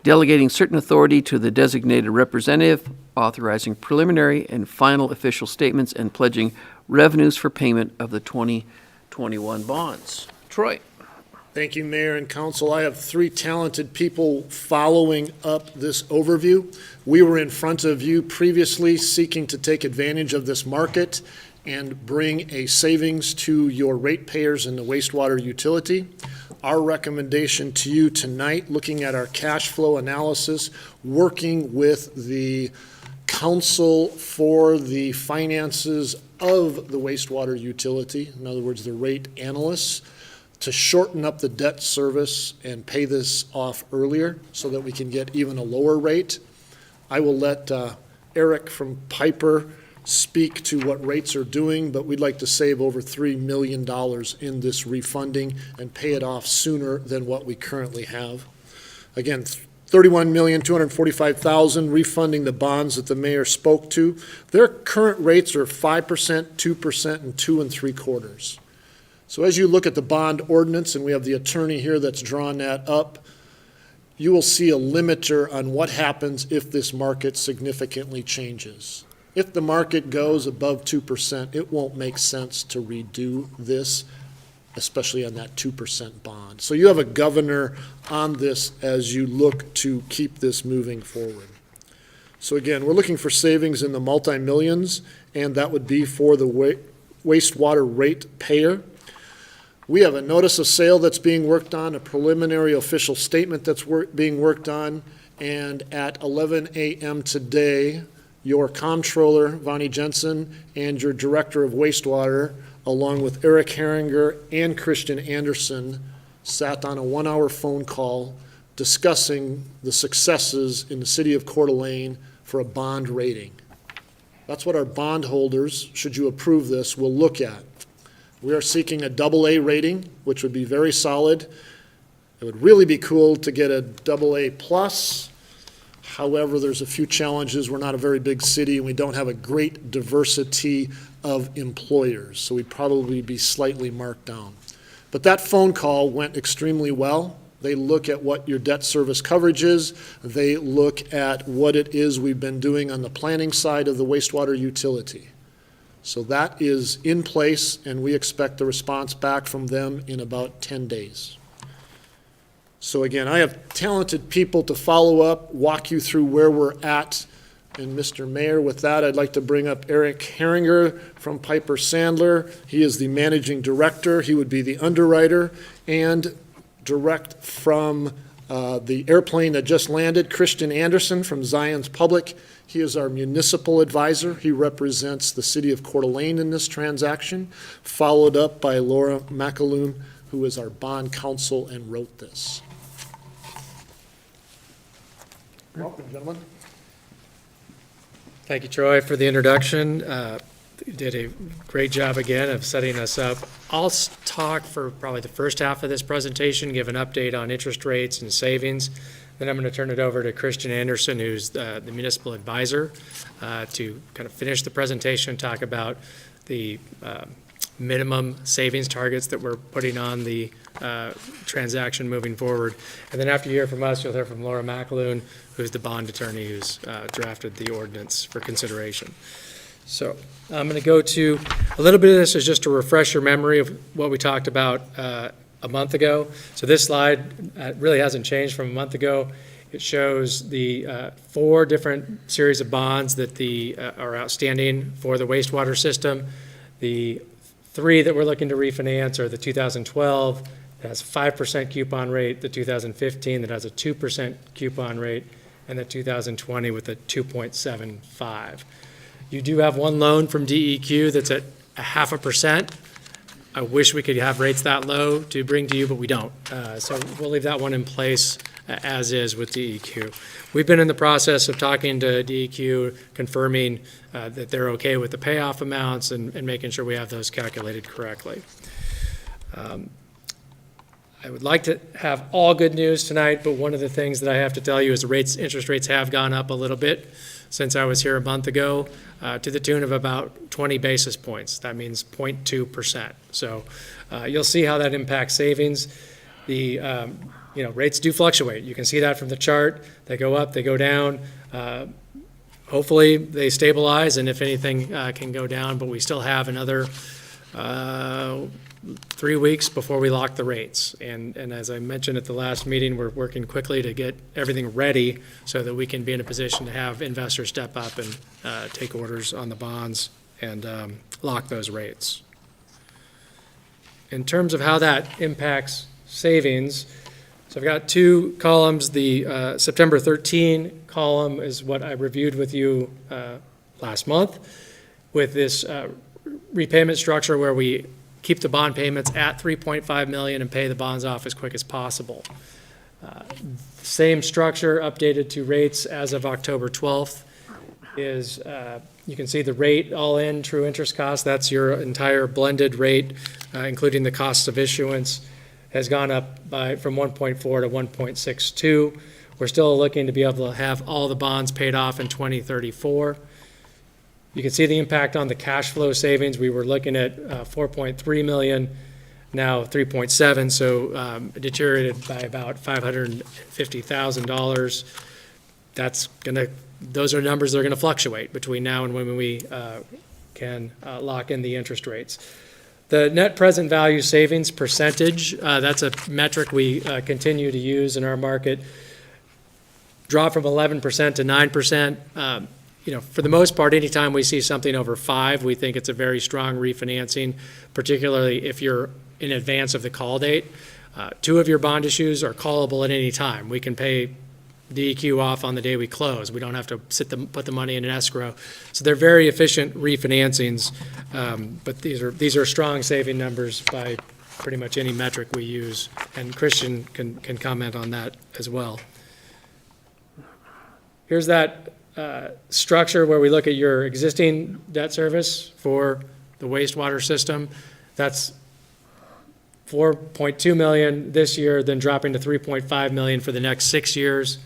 S1: delegating certain authority to the designated representative, authorizing preliminary and final official statements, and pledging revenues for payment of the 2021 bonds. Troy?
S12: Thank you, Mayor and Council. I have three talented people following up this overview. We were in front of you previously seeking to take advantage of this market and bring a savings to your ratepayers in the wastewater utility. Our recommendation to you tonight, looking at our cash flow analysis, working with the council for the finances of the wastewater utility, in other words, the rate analysts, to shorten up the debt service and pay this off earlier so that we can get even a lower rate. I will let Eric from Piper speak to what rates are doing, but we'd like to save over $3 million in this refunding and pay it off sooner than what we currently have. Again, $31,245,000 refunding the bonds that the mayor spoke to. Their current rates are 5%, 2%, and 2 3/4. So as you look at the bond ordinance, and we have the attorney here that's drawn that up, you will see a limiter on what happens if this market significantly changes. If the market goes above 2%, it won't make sense to redo this, especially on that 2% bond. So you have a governor on this as you look to keep this moving forward. So again, we're looking for savings in the multi-millions, and that would be for the wastewater rate payer. We have a notice of sale that's being worked on, a preliminary official statement that's being worked on, and at 11 a.m. today, your comptroller, Vonnie Jensen, and your director of wastewater, along with Eric Herringer and Christian Anderson, sat on a 1-hour phone call discussing the successes in the city of Coeur d'Alene for a bond rating. That's what our bondholders, should you approve this, will look at. We are seeking a AA rating, which would be very solid. It would really be cool to get a AA plus. However, there's a few challenges. We're not a very big city, and we don't have a great diversity of employers, so we'd probably be slightly marked down. But that phone call went extremely well. They look at what your debt service coverage is. They look at what it is we've been doing on the planning side of the wastewater utility. So that is in place, and we expect a response back from them in about 10 days. So again, I have talented people to follow up, walk you through where we're at. And Mr. Mayor, with that, I'd like to bring up Eric Herringer from Piper Sandler. He is the managing director. He would be the underwriter. And direct from the airplane that just landed, Christian Anderson from Zions Public. He is our municipal advisor. He represents the city of Coeur d'Alene in this transaction, followed up by Laura McAloon, who is our bond counsel and wrote this. Welcome, gentlemen.
S13: Thank you, Troy, for the introduction. You did a great job again of setting us up. I'll talk for probably the first half of this presentation, give an update on interest rates and savings. Then I'm going to turn it over to Christian Anderson, who's the municipal advisor, to kind of finish the presentation and talk about the minimum savings targets that we're putting on the transaction moving forward. And then after you hear from us, you'll hear from Laura McAloon, who's the bond attorney who's drafted the ordinance for consideration. So I'm going to go to a little bit of this is just to refresh your memory of what we talked about a month ago. So this slide really hasn't changed from a month ago. It shows the 4 different series of bonds that are outstanding for the wastewater system. The 3 that we're looking to refinance are the 2012 that has a 5% coupon rate, the 2015 that has a 2% coupon rate, and the 2020 with a 2.75. You do have one loan from DEQ that's at 0.5%. I wish we could have rates that low to bring to you, but we don't. So we'll leave that one in place as is with DEQ. We've been in the process of talking to DEQ, confirming that they're okay with the payoff amounts and making sure we have those calculated correctly. I would like to have all good news tonight, but one of the things that I have to tell you is the interest rates have gone up a little bit since I was here a month ago, to the tune of about 20 basis points. That means 0.2%. So you'll see how that impacts savings. The rates do fluctuate. You can see that from the chart. They go up, they go down. Hopefully they stabilize, and if anything can go down, but we still have another 3 weeks before we lock the rates. And as I mentioned at the last meeting, we're working quickly to get everything ready so that we can be in a position to have investors step up and take orders on the bonds and lock those rates. In terms of how that impacts savings, so I've got 2 columns. The September 13 column is what I reviewed with you last month with this repayment structure where we keep the bond payments at $3.5 million and pay the bonds off as quick as possible. Same structure updated to rates as of October 12th is, you can see the rate all in true interest cost. That's your entire blended rate, including the costs of issuance, has gone up from 1.4 to 1.62. We're still looking to be able to have all the bonds paid off in 2034. You can see the impact on the cash flow savings. We were looking at 4.3 million, now 3.7, so it deteriorated by about $550,000. Those are numbers that are gonna fluctuate between now and when we can lock in the interest rates. The net present value savings percentage, that's a metric we continue to use in our market, dropped from 11% to 9%. For the most part, anytime we see something over 5, we think it's a very strong refinancing, particularly if you're in advance of the call date. 2 of your bond issues are callable at any time. We can pay DEQ off on the day we close. We don't have to put the money in an escrow. So they're very efficient refinancings, but these are strong saving numbers by pretty much any metric we use, and Christian can comment on that as well. Here's that structure where we look at your existing debt service for the wastewater system. That's 4.2 million this year, then dropping to 3.5 million for the next 6 years.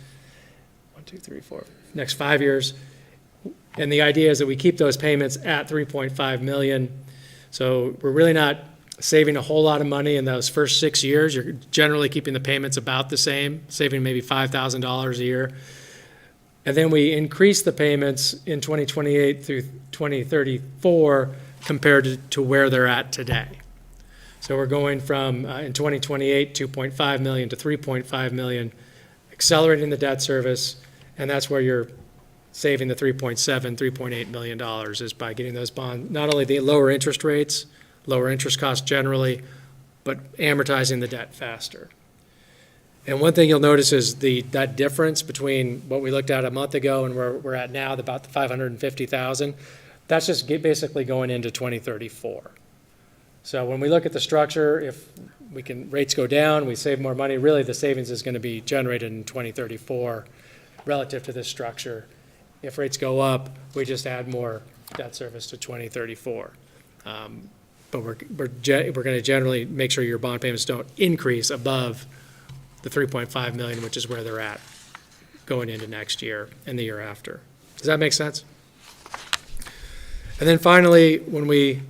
S13: 1, 2, 3, 4, next 5 years. And the idea is that we keep those payments at 3.5 million. So we're really not saving a whole lot of money in those first 6 years. You're generally keeping the payments about the same, saving maybe $5,000 a year. And then we increase the payments in 2028 through 2034 compared to where they're at today. So we're going from, in 2028, 2.5 million to 3.5 million, accelerating the debt service, and that's where you're saving the $3.8 million is by getting those bonds, not only the lower interest rates, lower interest costs generally, but amortizing the debt faster. And one thing you'll notice is that difference between what we looked at a month ago and where we're at now, about the 550,000, that's just basically going into 2034. So when we look at the structure, if rates go down, we save more money, really the savings is going to be generated in 2034 relative to this structure. If rates go up, we just add more debt service to 2034. But we're going to generally make sure your bond payments don't increase above the 3.5 million, which is where they're at going into next year and the year after. Does that make sense? And then finally, when we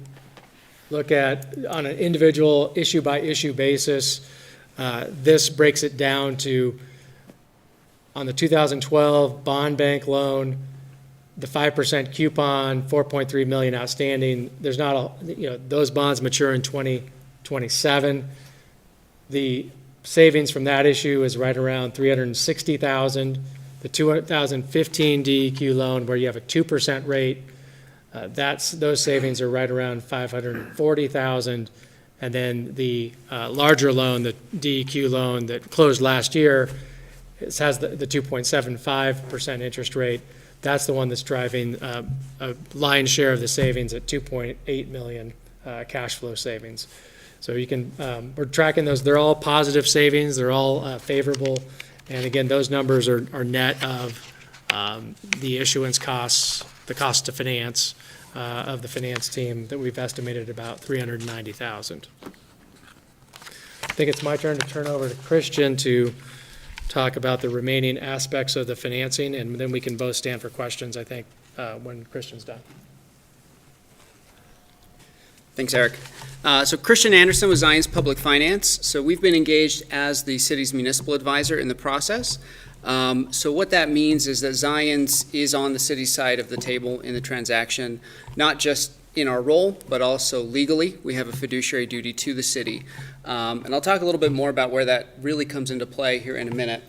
S13: look at on an individual issue by issue basis, this breaks it down to on the 2012 bond bank loan, the 5% coupon, 4.3 million outstanding. There's not those bonds mature in 2027. The savings from that issue is right around 360,000. The 2015 DEQ loan, where you have a 2% rate, those savings are right around 540,000. And then the larger loan, the DEQ loan that closed last year, it has the 2.75% interest rate. That's the one that's driving a lion's share of the savings at 2.8 million cash flow savings. So you can, we're tracking those. They're all positive savings. They're all favorable. And again, those numbers are net of the issuance costs, the cost to finance of the finance team that we've estimated about 390,000. I think it's my turn to turn over to Christian to talk about the remaining aspects of the financing, and then we can both stand for questions, I think, when Christian's done.
S14: Thanks, Eric. So Christian Anderson with Zion's Public Finance. So we've been engaged as the city's municipal advisor in the process. So what that means is that Zion's is on the city's side of the table in the transaction, not just in our role, but also legally. We have a fiduciary duty to the city. And I'll talk a little bit more about where that really comes into play here in a minute.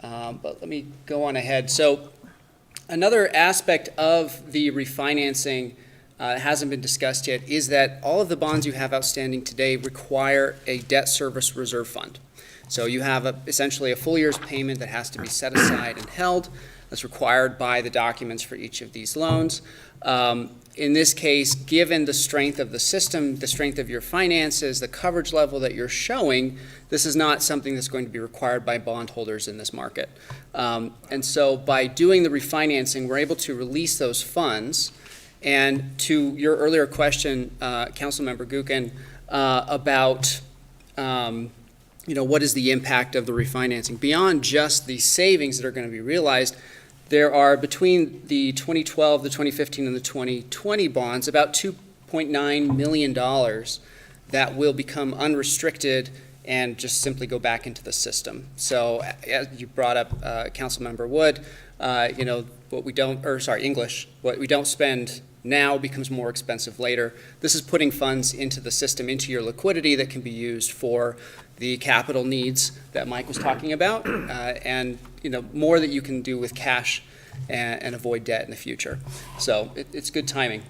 S14: But let me go on ahead. So another aspect of the refinancing hasn't been discussed yet is that all of the bonds you have outstanding today require a debt service reserve fund. So you have essentially a full year's payment that has to be set aside and held. That's required by the documents for each of these loans. In this case, given the strength of the system, the strength of your finances, the coverage level that you're showing, this is not something that's going to be required by bondholders in this market. And so by doing the refinancing, we're able to release those funds. And to your earlier question, Councilmember Gookin, about what is the impact of the refinancing? Beyond just the savings that are going to be realized, there are between the 2012, the 2015, and the 2020 bonds about $2.9 million that will become unrestricted and just simply go back into the system. So as you brought up, Councilmember Wood, what we don't spend now becomes more expensive later. This is putting funds into the system, into your liquidity that can be used for the capital needs that Mike was talking about, and more that you can do with cash and avoid debt in the future. So it's good timing.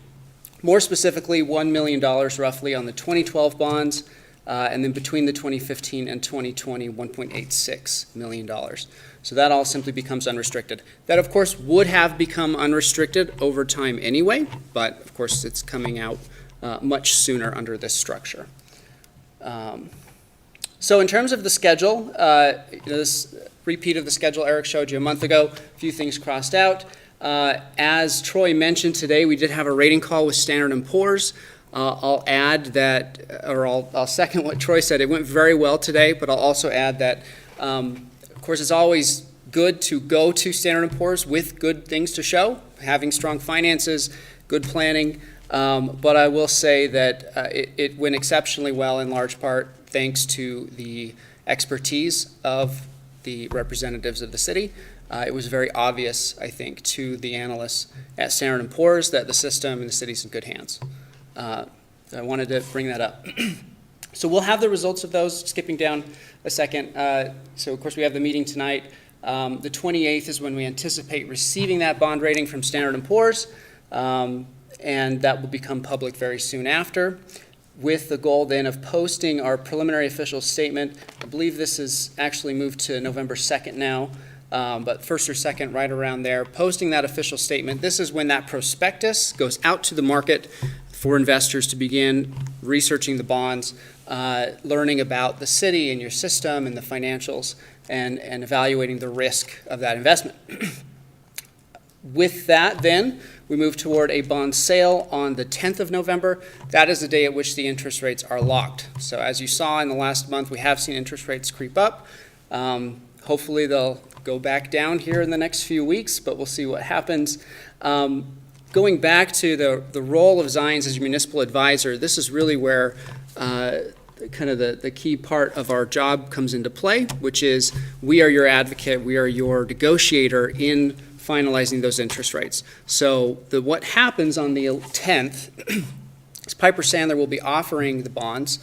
S14: More specifically, $1 million roughly on the 2012 bonds, and then between the 2015 and 2020, $1.86 million. So that all simply becomes unrestricted. That, of course, would have become unrestricted over time anyway, but of course it's coming out much sooner under this structure. So in terms of the schedule, this repeat of the schedule Eric showed you a month ago, a few things crossed out. As Troy mentioned today, we did have a rating call with Standard & Poor's. I'll add that, or I'll second what Troy said. It went very well today, but I'll also add that, of course, it's always good to go to Standard & Poor's with good things to show, having strong finances, good planning. But I will say that it went exceptionally well in large part thanks to the expertise of the representatives of the city. It was very obvious, I think, to the analysts at Standard & Poor's that the system and the city's in good hands. So I wanted to bring that up. So we'll have the results of those, skipping down a second. So, of course, we have the meeting tonight. The 28th is when we anticipate receiving that bond rating from Standard & Poor's, and that will become public very soon after, with the goal then of posting our preliminary official statement. I believe this is actually moved to November 2nd now, but 1st or 2nd, right around there, posting that official statement. This is when that prospectus goes out to the market for investors to begin researching the bonds, learning about the city and your system and the financials, and evaluating the risk of that investment. With that, then, we move toward a bond sale on the 10th of November. That is the day at which the interest rates are locked. So as you saw in the last month, we have seen interest rates creep up. Hopefully they'll go back down here in the next few weeks, but we'll see what happens. Going back to the role of Zions as your municipal advisor, this is really where kind of the key part of our job comes into play, which is we are your advocate, we are your negotiator in finalizing those interest rates. So what happens on the 10th is Piper Sandler will be offering the bonds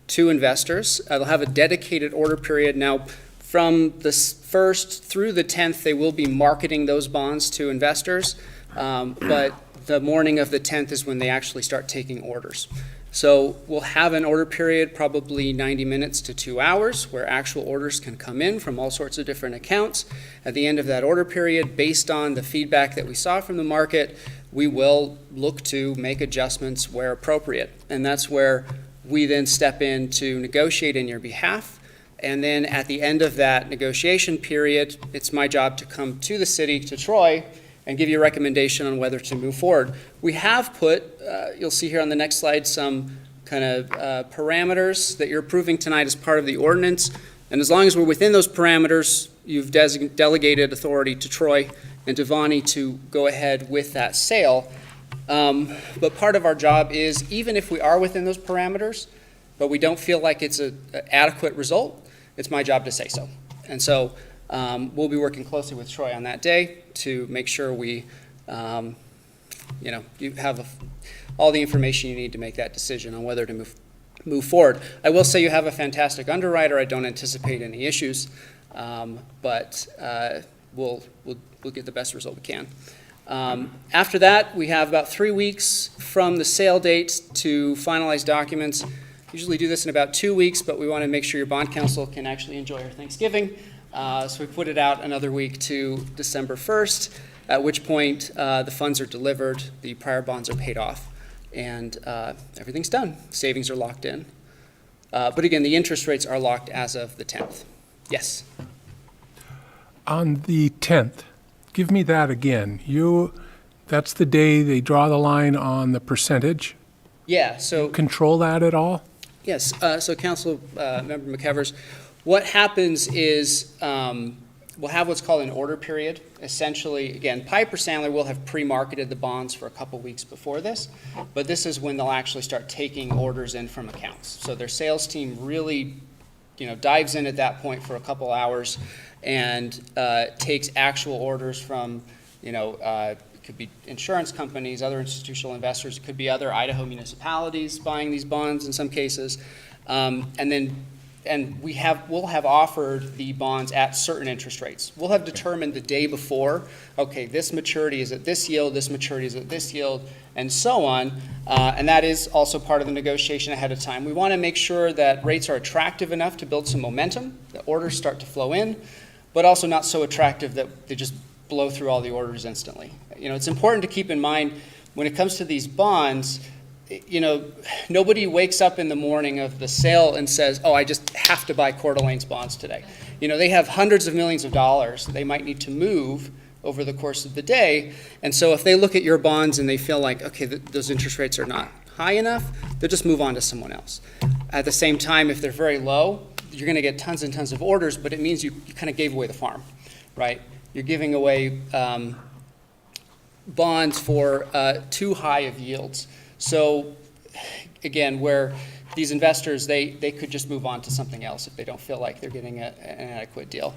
S14: to investors. They'll have a dedicated order period. Now, from the 1st through the 10th, they will be marketing those bonds to investors, but the morning of the 10th is when they actually start taking orders. So we'll have an order period, probably 90 minutes to 2 hours, where actual orders can come in from all sorts of different accounts. At the end of that order period, based on the feedback that we saw from the market, we will look to make adjustments where appropriate. And that's where we then step in to negotiate in your behalf. And then at the end of that negotiation period, it's my job to come to the city, to Troy, and give you a recommendation on whether to move forward. We have put, you'll see here on the next slide, some kind of parameters that you're approving tonight as part of the ordinance. And as long as we're within those parameters, you've delegated authority to Troy and to Vonnie to go ahead with that sale. But part of our job is, even if we are within those parameters, but we don't feel like it's an adequate result, it's my job to say so. And so we'll be working closely with Troy on that day to make sure we, you have all the information you need to make that decision on whether to move forward. I will say you have a fantastic underwriter. I don't anticipate any issues, but we'll get the best result we can. After that, we have about 3 weeks from the sale date to finalize documents. Usually do this in about 2 weeks, but we want to make sure your bond counsel can actually enjoy her Thanksgiving. So we put it out another week to December 1st, at which point the funds are delivered, the prior bonds are paid off, and everything's done. Savings are locked in. But again, the interest rates are locked as of the 10th. Yes?
S5: On the 10th, give me that again. That's the day they draw the line on the percentage.
S14: Yeah, so...
S5: Control that at all?
S14: Yes, so Council Member McEvers, what happens is we'll have what's called an order period. Essentially, again, Piper Sandler will have pre-marketed the bonds for a couple weeks before this, but this is when they'll actually start taking orders in from accounts. So their sales team really, dives in at that point for a couple hours and takes actual orders from, it could be insurance companies, other institutional investors, it could be other Idaho municipalities buying these bonds in some cases, and then and we'll have offered the bonds at certain interest rates. We'll have determined the day before, okay, this maturity is at this yield, this maturity is at this yield, and so on. And that is also part of the negotiation ahead of time. We want to make sure that rates are attractive enough to build some momentum, that orders start to flow in, but also not so attractive that they just blow through all the orders instantly. It's important to keep in mind when it comes to these bonds, nobody wakes up in the morning of the sale and says, oh, I just have to buy Coeur d'Alene's bonds today. They have hundreds of millions of dollars they might need to move over the course of the day. And so if they look at your bonds and they feel like, okay, those interest rates are not high enough, they'll just move on to someone else. At the same time, if they're very low, you're going to get tons and tons of orders, but it means you kind of gave away the farm, right? You're giving away bonds for too high of yields. So again, where these investors, they could just move on to something else if they don't feel like they're getting an adequate deal.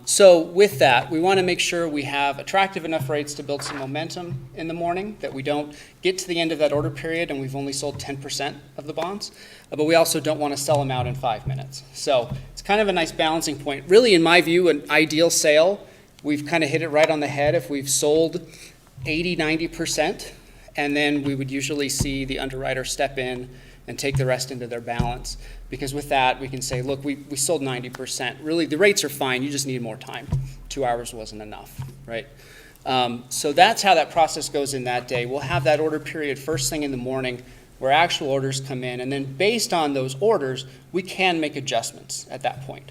S14: So with that, we want to make sure we have attractive enough rates to build some momentum in the morning, that we don't get to the end of that order period and we've only sold 10% of the bonds, but we also don't want to sell them out in 5 minutes. So it's kind of a nice balancing point. Really, in my view, an ideal sale, we've kind of hit it right on the head if we've sold 80, 90%. And then we would usually see the underwriter step in and take the rest into their balance. Because with that, we can say, look, we sold 90%. Really, the rates are fine. You just need more time. 2 hours wasn't enough, right? So that's how that process goes in that day. We'll have that order period first thing in the morning where actual orders come in. And then based on those orders, we can make adjustments at that point.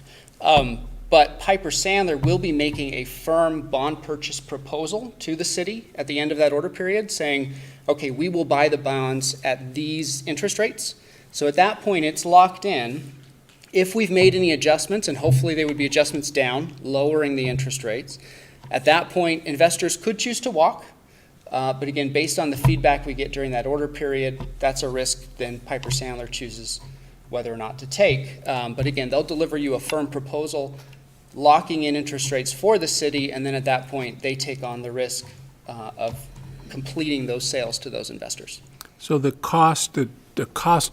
S14: But Piper Sandler will be making a firm bond purchase proposal to the city at the end of that order period saying, okay, we will buy the bonds at these interest rates. So at that point, it's locked in. If we've made any adjustments, and hopefully they would be adjustments down, lowering the interest rates, at that point, investors could choose to walk. But again, based on the feedback we get during that order period, that's a risk then Piper Sandler chooses whether or not to take. But again, they'll deliver you a firm proposal locking in interest rates for the city, and then at that point, they take on the risk of completing those sales to those investors.
S5: So the cost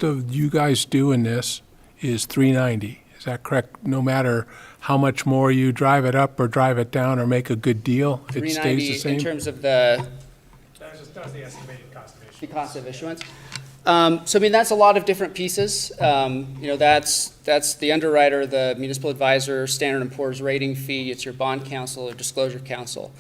S5: of you guys doing this is $390. Is that correct? No matter how much more you drive it up or drive it down or make a good deal, it stays the
S14: $390
S5: same?
S14: in terms of the
S13: That was the estimated cost of
S14: the
S13: issue.
S14: cost of issuance. So I mean, that's a lot of different pieces. That's the underwriter, the municipal advisor, Standard & Poor's rating fee, it's your bond counsel or disclosure counsel.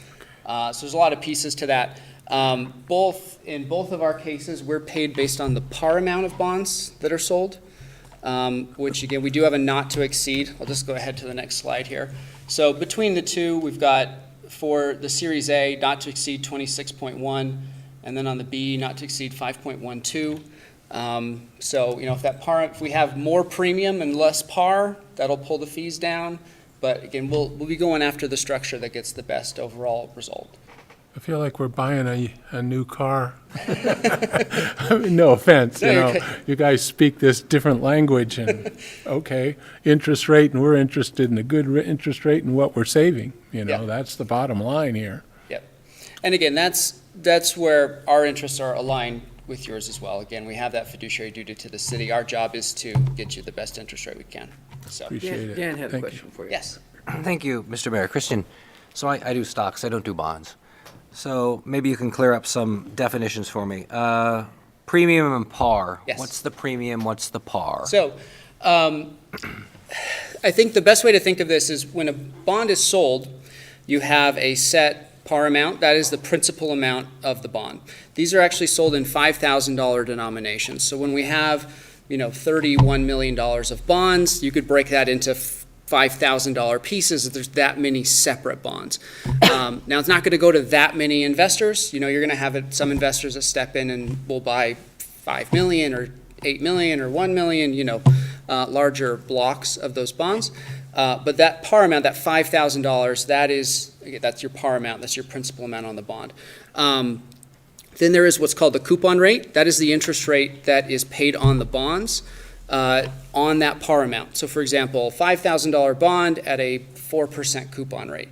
S14: So there's a lot of pieces to that. In both of our cases, we're paid based on the par amount of bonds that are sold, which again, we do have a not to exceed. I'll just go ahead to the next slide here. So between the two, we've got for the Series A, not to exceed 26.1, and then on the B, not to exceed 5.12. So, if we have more premium and less par, that'll pull the fees down. But again, we'll be going after the structure that gets the best overall result.
S5: I feel like we're buying a new car. I mean, no offense,
S14: No, you're good.
S5: you guys speak this different language and, okay, interest rate, and we're interested in a good interest rate and what we're saving.
S14: Yeah.
S5: That's the bottom line here.
S14: Yep. And again, that's where our interests are aligned with yours as well. Again, we have that fiduciary duty to the city. Our job is to get you the best interest rate we can. So,
S5: Appreciate it.
S1: Dan had a
S5: Thank you.
S1: question for you.
S14: yes.
S6: Thank you, Mr. Mayor. Christian, so I do stocks, I don't do bonds. So maybe you can clear up some definitions for me. Premium and par.
S14: Yes.
S6: What's the premium, what's the par?
S14: So, I think the best way to think of this is when a bond is sold, you have a set par amount. That is the principal amount of the bond. These are actually sold in $5,000 denominations. So when we have, $31 million of bonds, you could break that into $5,000 pieces if there's that many separate bonds. Now, it's not going to go to that many investors. You're going to have some investors that step in and will buy 5 million or 8 million or 1 million, larger blocks of those bonds. But that par amount, that $5,000, that's your par amount. That's your principal amount on the bond. Then there is what's called the coupon rate. That is the interest rate that is paid on the bonds on that par amount. So, for example, $5,000 bond at a 4% coupon rate.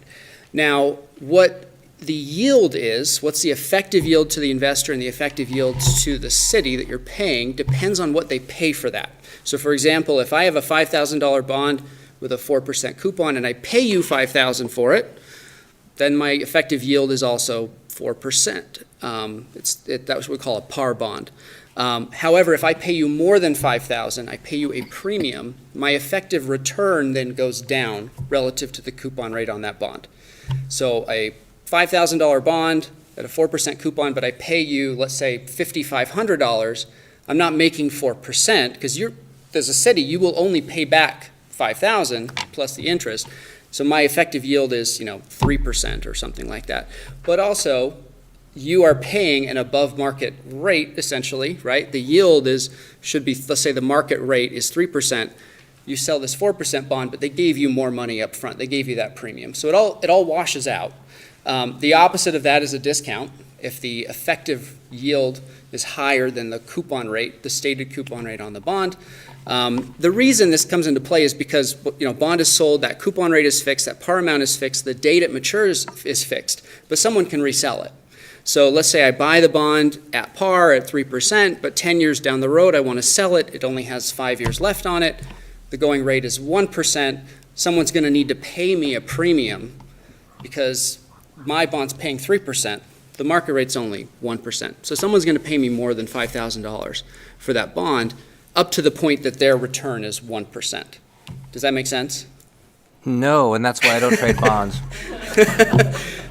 S14: Now, what the yield is, what's the effective yield to the investor and the effective yield to the city that you're paying depends on what they pay for that. So for example, if I have a $5,000 bond with a 4% coupon and I pay you $5,000 for it, then my effective yield is also 4%. That's what we call a par bond. However, if I pay you more than $5,000, I pay you a premium, my effective return then goes down relative to the coupon rate on that bond. So a $5,000 bond at a 4% coupon, but I pay you, let's say, $5,500, I'm not making 4% because as a city, you will only pay back $5,000 plus the interest. So my effective yield is, 3% or something like that. But also, you are paying an above market rate, essentially, right? The yield should be, let's say the market rate is 3%. You sell this 4% bond, but they gave you more money up front. They gave you that premium. So it all washes out. The opposite of that is a discount. If the effective yield is higher than the coupon rate, the stated coupon rate on the bond. The reason this comes into play is because bond is sold, that coupon rate is fixed, that par amount is fixed, the date it matures is fixed, but someone can resell it. So let's say I buy the bond at par at 3%, but 10 years down the road I want to sell it. It only has 5 years left on it. The going rate is 1%. Someone's going to need to pay me a premium because my bond's paying 3%. The market rate's only 1%. So someone's going to pay me more than $5,000 for that bond up to the point that their return is 1%. Does that make sense?
S6: No, and that's why I don't trade bonds.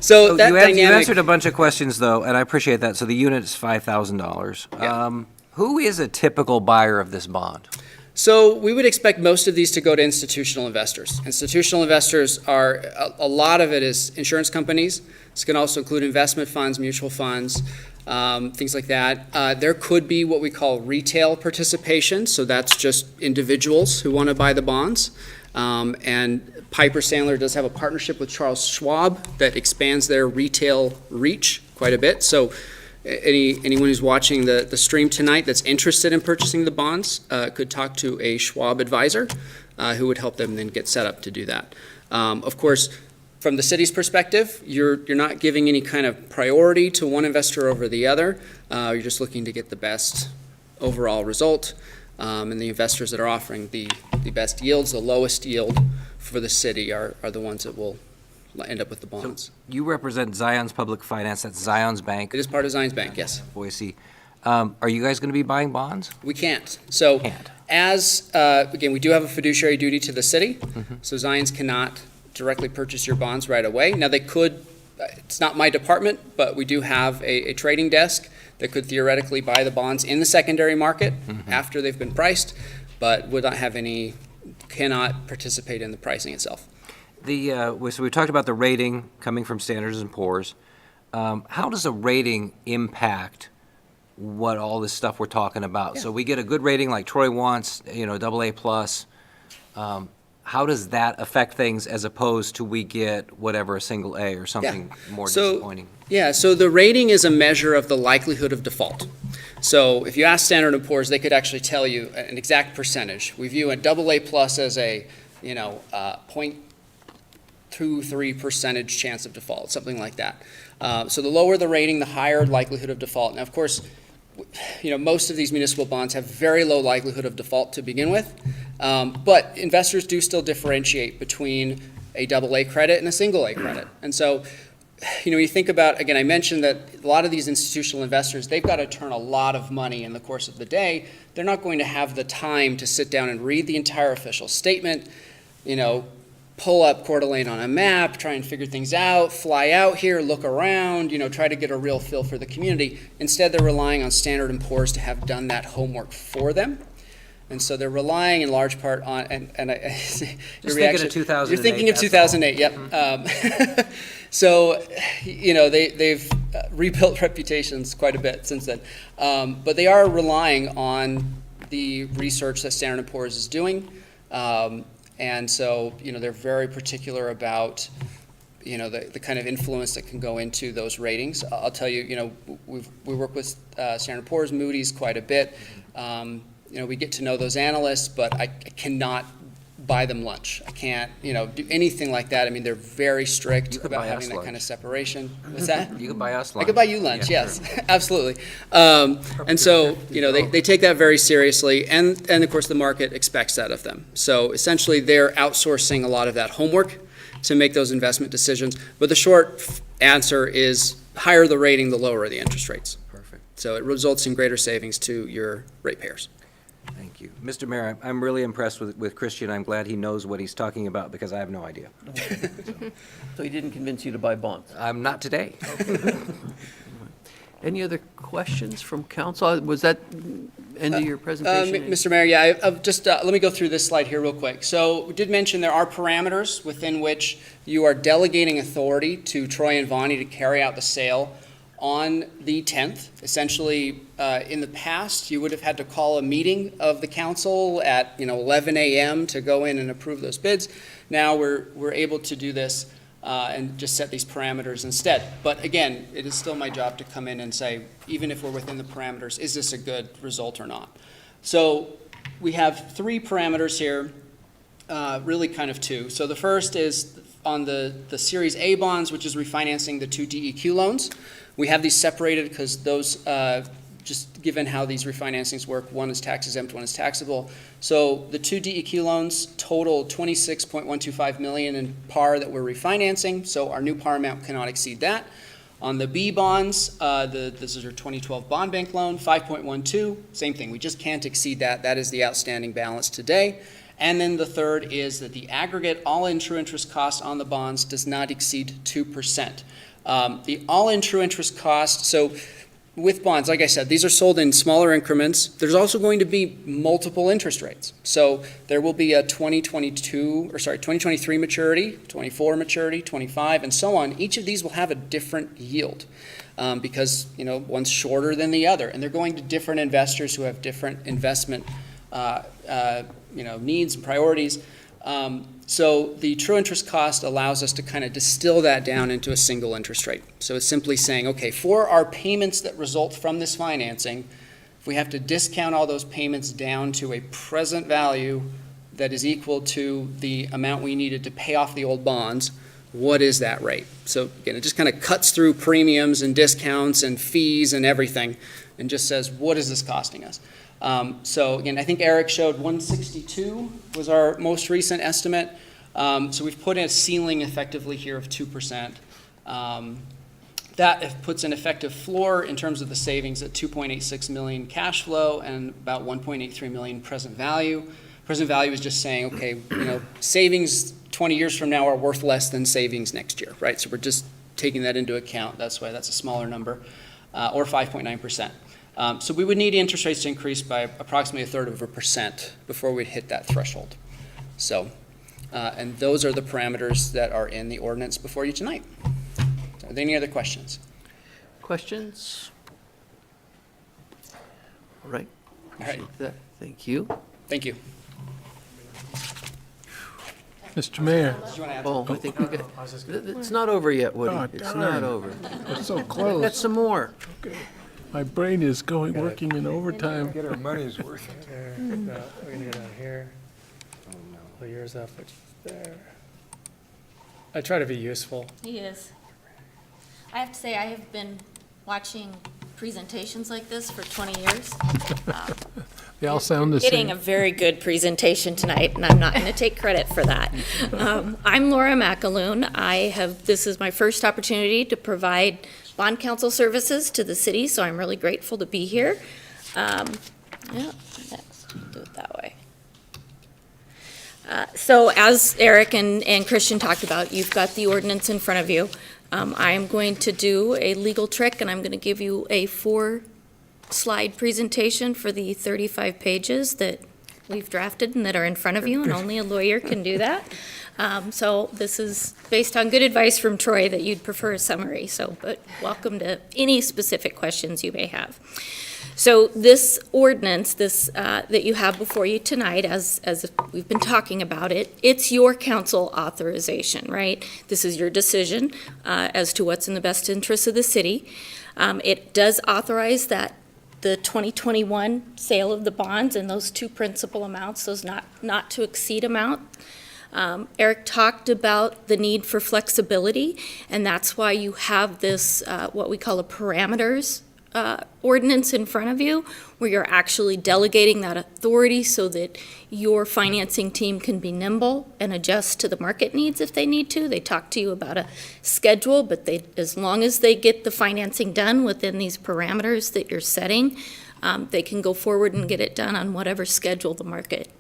S14: So that
S6: you
S14: dynamic,
S6: answered a bunch of questions, though, and I appreciate that. So the unit is $5,000.
S14: Yeah.
S6: Who is a typical buyer of this bond?
S14: So we would expect most of these to go to institutional investors. Institutional investors are, a lot of it is insurance companies. This can also include investment funds, mutual funds, things like that. There could be what we call retail participation. So that's just individuals who want to buy the bonds. And Piper Sandler does have a partnership with Charles Schwab that expands their retail reach quite a bit. So anyone who's watching the stream tonight that's interested in purchasing the bonds could talk to a Schwab advisor who would help them then get set up to do that. Of course, from the city's perspective, you're not giving any kind of priority to one investor over the other. You're just looking to get the best overall result. And the investors that are offering the best yields, the lowest yield for the city are the ones that will end up with the bonds.
S6: You represent Zion's Public Finance. That's Zion's Bank,
S14: It is part of Zions Bank, yes.
S6: Boise. Are you guys going to be buying bonds?
S14: We can't. So
S6: Can't.
S14: again, we do have a fiduciary duty to the city. So Zions cannot directly purchase your bonds right away. Now they could, it's not my department, but we do have a trading desk that could theoretically buy the bonds in the secondary market after they've been priced, but would not have cannot participate in the pricing itself.
S6: So we talked about the rating coming from Standards & Poor's. How does a rating impact what all this stuff we're talking about?
S14: Yeah.
S6: So we get a good rating like Troy wants, AA plus. How does that affect things as opposed to we get whatever, a single A or something more disappointing?
S14: Yeah, so the rating is a measure of the likelihood of default. So if you ask Standard & Poor's, they could actually tell you an exact percentage. We view a AA plus as a, 0.23 percentage chance of default, something like that. So the lower the rating, the higher likelihood of default. Now, of course, most of these municipal bonds have very low likelihood of default to begin with, but investors do still differentiate between a AA credit and a single A credit. And so, you think about, again, I mentioned that a lot of these institutional investors, they've got to turn a lot of money in the course of the day. They're not going to have the time to sit down and read the entire official statement, pull up Coeur d'Alene on a map, try and figure things out, fly out here, look around, try to get a real feel for the community. Instead, they're relying on Standard & Poor's to have done that homework for them. And so they're relying in large part on, and
S6: Just thinking of 2008.
S14: You're thinking of 2008, yep. So, they've rebuilt reputations quite a bit since then. But they are relying on the research that Standard & Poor's is doing. And so, they're very particular about, the kind of influence that can go into those ratings. I'll tell you, we work with Standard & Poor's, Moody's quite a bit. We get to know those analysts, but I cannot buy them lunch. I can't, do anything like that. I mean, they're very strict
S6: You could
S14: about
S6: buy us
S14: having that kind of
S6: lunch.
S14: separation. What's that?
S6: You could buy us lunch.
S14: I could buy you lunch,
S6: Yeah,
S14: yes, absolutely. And so, they take that very seriously, and of course, the market expects that of them. So essentially, they're outsourcing a lot of that homework to make those investment decisions. But the short answer is higher the rating, the lower the interest rates.
S6: Perfect.
S14: So it results in greater savings to your ratepayers.
S6: Thank you. Mr. Mayor, I'm really impressed with Christian. I'm glad he knows what he's talking about because I have no idea.
S1: So he didn't convince you to buy bonds?
S6: I'm not today.
S1: Any other questions from council? Was that end of your presentation?
S14: Mr. Mayor, yeah, I've just, let me go through this slide here real quick. So we did mention there are parameters within which you are delegating authority to Troy and Vonnie to carry out the sale on the 10th. Essentially, in the past, you would have had to call a meeting of the council at 11 a.m. to go in and approve those bids. Now we're able to do this and just set these parameters instead. But again, it is still my job to come in and say, even if we're within the parameters, is this a good result or not? So we have three parameters here, really kind of two. So the first is on the Series A bonds, which is refinancing the two DEQ loans. We have these separated because those, just given how these refinancings work, one is tax exempt, one is taxable. So the two DEQ loans total $26.125 million in par that we're refinancing, so our new par amount cannot exceed that. On the B bonds, this is our 2012 bond bank loan, 5.12, same thing, we just can't exceed that. That is the outstanding balance today. And then the third is that the aggregate all-in true interest cost on the bonds does not exceed 2%. The all-in true interest cost, so with bonds, like I said, these are sold in smaller increments. There's also going to be multiple interest rates. So there will be a 2023 maturity, 24 maturity, 25, and so on. Each of these will have a different yield because, one's shorter than the other. And they're going to different investors who have different investment needs and priorities. So the true interest cost allows us to kind of distill that down into a single interest rate. So it's simply saying, okay, for our payments that result from this financing, if we have to discount all those payments down to a present value that is equal to the amount we needed to pay off the old bonds, what is that rate? So again, it just kind of cuts through premiums and discounts and fees and everything and just says, what is this costing us? So again, I think Eric showed 162 was our most recent estimate. So we've put in a ceiling effectively here of 2%. That puts an effective floor in terms of the savings at 2.86 million cash flow and about 1.83 million present value. Present value is just saying, okay, savings 20 years from now are worth less than savings next year, right? So we're just taking that into account. That's why that's a smaller number, or 5.9%. So we would need interest rates to increase by approximately 1/3% before we'd hit that threshold. So, and those are the parameters that are in the ordinance before you tonight. So are there any other questions?
S1: Questions? All right.
S14: All right.
S1: Appreciate that. Thank you.
S14: Thank you.
S5: Mr. Mayor,
S14: Did you want to add?
S1: Oh, I think we got, it's not over yet, Woody.
S5: Oh,
S1: It's
S5: darn.
S1: not over.
S5: we're so
S1: Got
S5: close.
S1: some more.
S5: My brain is working in overtime.
S10: Get our money's worth.
S13: We're gonna go down here. Pull yours up, which is there. I try to be useful.
S15: He is. I have to say, I have been watching presentations like this for 20 years.
S5: They all sound the
S15: Getting a
S5: same.
S15: very good presentation tonight, and I'm not going to take credit for that. I'm Laura McAloon. This is my first opportunity to provide bond counsel services to the city, so I'm really grateful to be here. Next, do it that way. So as Eric and Christian talked about, you've got the ordinance in front of you. I'm going to do a legal trick, and I'm going to give you a 4-slide presentation for the 35 pages that we've drafted and that are in front of you, and only a lawyer can do that. So this is based on good advice from Troy that you'd prefer a summary, but welcome to any specific questions you may have. So this ordinance, that you have before you tonight, as we've been talking about it, it's your council authorization, right? This is your decision as to what's in the best interest of the city. It does authorize that the 2021 sale of the bonds and those two principal amounts, those not to exceed amount. Eric talked about the need for flexibility, and that's why you have this, what we call a parameters ordinance in front of you, where you're actually delegating that authority so that your financing team can be nimble and adjust to the market needs if they need to. They talk to you about a schedule, but as long as they get the financing done within these parameters that you're setting, they can go forward and get it done on whatever schedule the market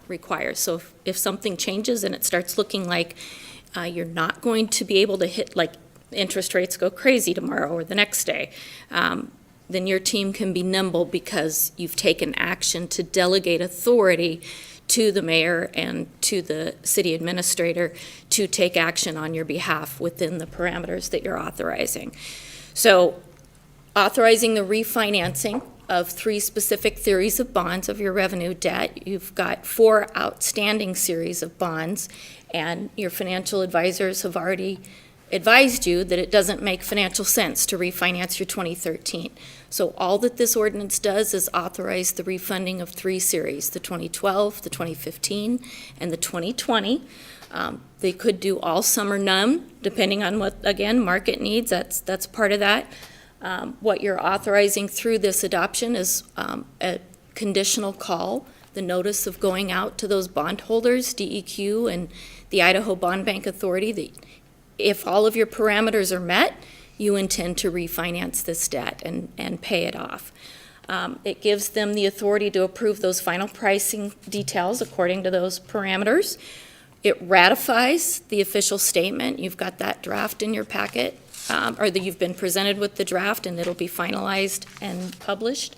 S15: requires. So if something changes and it starts looking like you're not going to be able to hit, like interest rates go crazy tomorrow or the next day, then your team can be nimble because you've taken action to delegate authority to the mayor and to the city administrator to take action on your behalf within the parameters that you're authorizing. So authorizing the refinancing of 3 specific series of bonds of your revenue debt. You've got 4 outstanding series of bonds, and your financial advisors have already advised you that it doesn't make financial sense to refinance your 2013. So all that this ordinance does is authorize the refunding of 3 series, the 2012, the 2015, and the 2020. They could do all, some, or none, depending on what, again, market needs. That's part of that. What you're authorizing through this adoption is a conditional call, the notice of going out to those bondholders, DEQ and the Idaho Bond Bank Authority, that if all of your parameters are met, you intend to refinance this debt and pay it off. It gives them the authority to approve those final pricing details according to those parameters. It ratifies the official statement. You've got that draft in your packet, or that you've been presented with the draft, and it'll be finalized and published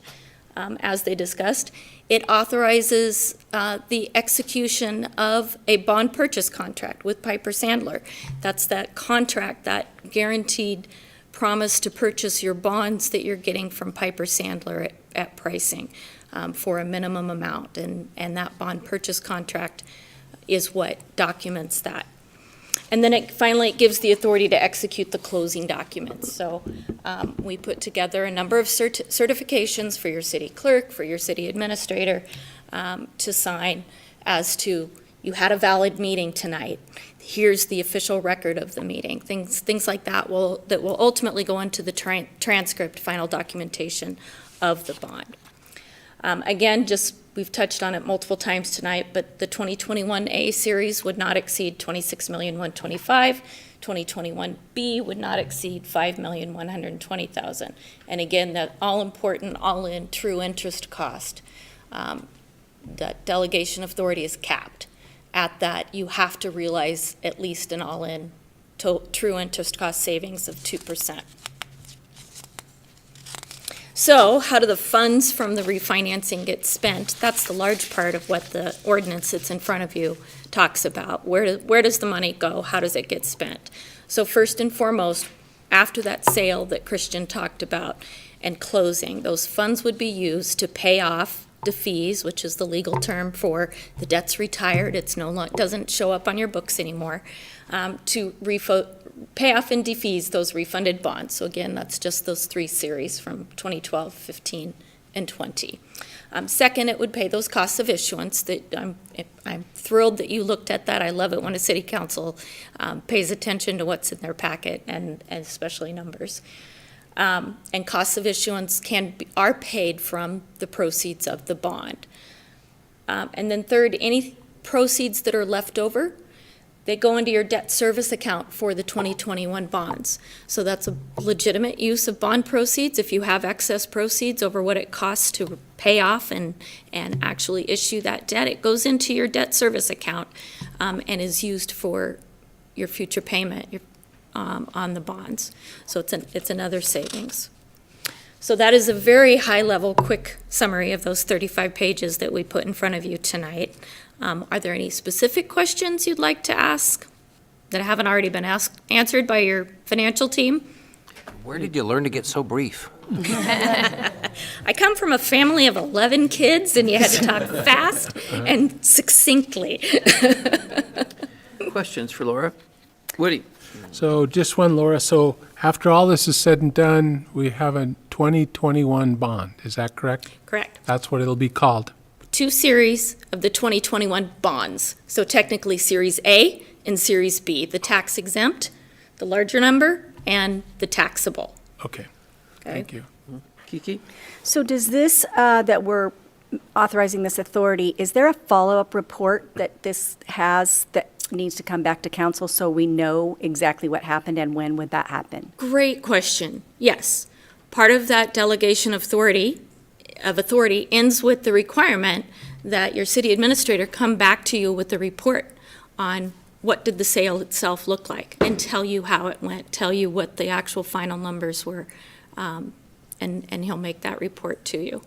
S15: as they discussed. It authorizes the execution of a bond purchase contract with Piper Sandler. That's that contract, that guaranteed promise to purchase your bonds that you're getting from Piper Sandler at pricing for a minimum amount. And that bond purchase contract is what documents that. And then finally, it gives the authority to execute the closing documents. So we put together a number of certifications for your city clerk, for your city administrator to sign as to, you had a valid meeting tonight. Here's the official record of the meeting. Things like that will ultimately go into the transcript, final documentation of the bond. Again, we've touched on it multiple times tonight, but the 2021A series would not exceed $26,125,000. 2021B would not exceed $5,120,000. And again, that all-important, all-in true interest cost, that delegation authority is capped. At that, you have to realize at least an all-in true interest cost savings of 2%. So how do the funds from the refinancing get spent? That's the large part of what the ordinance that's in front of you talks about. Where does the money go? How does it get spent? So first and foremost, after that sale that Christian talked about and closing, those funds would be used to pay off the fees, which is the legal term for the debt's retired. It's doesn't show up on your books anymore, to pay off and defease those refunded bonds. So again, that's just those 3 series from 2012, 15, and 20. Second, it would pay those costs of issuance. That I'm thrilled that you looked at that. I love it when a city council pays attention to what's in their packet, and especially numbers. And costs of issuance are paid from the proceeds of the bond. And then third, any proceeds that are left over, they go into your debt service account for the 2021 bonds. So that's a legitimate use of bond proceeds. If you have excess proceeds over what it costs to pay off and actually issue that debt, it goes into your debt service account and is used for your future payment on the bonds. So it's another savings. So that is a very high-level, quick summary of those 35 pages that we put in front of you tonight. Are there any specific questions you'd like to ask that haven't already been answered by your financial team?
S6: Where did you learn to get so brief?
S15: I come from a family of 11 kids, and you had to talk fast and succinctly.
S1: Questions for Laura? Woody?
S5: So just one, Laura. So after all this is said and done, we have a 2021 bond. Is that correct?
S15: Correct.
S5: That's what it'll be called.
S15: 2 series of the 2021 bonds. So technically Series A and Series B, the tax exempt, the larger number, and the taxable.
S5: Okay,
S15: Okay?
S5: thank you.
S1: Kiki?
S11: So does this, that we're authorizing this authority, is there a follow-up report that this has that needs to come back to council so we know exactly what happened and when would that happen?
S15: Great question. Yes. Part of that delegation of authority ends with the requirement that your city administrator come back to you with the report on what did the sale itself look like and tell you how it went, tell you what the actual final numbers were, and he'll make that report to you.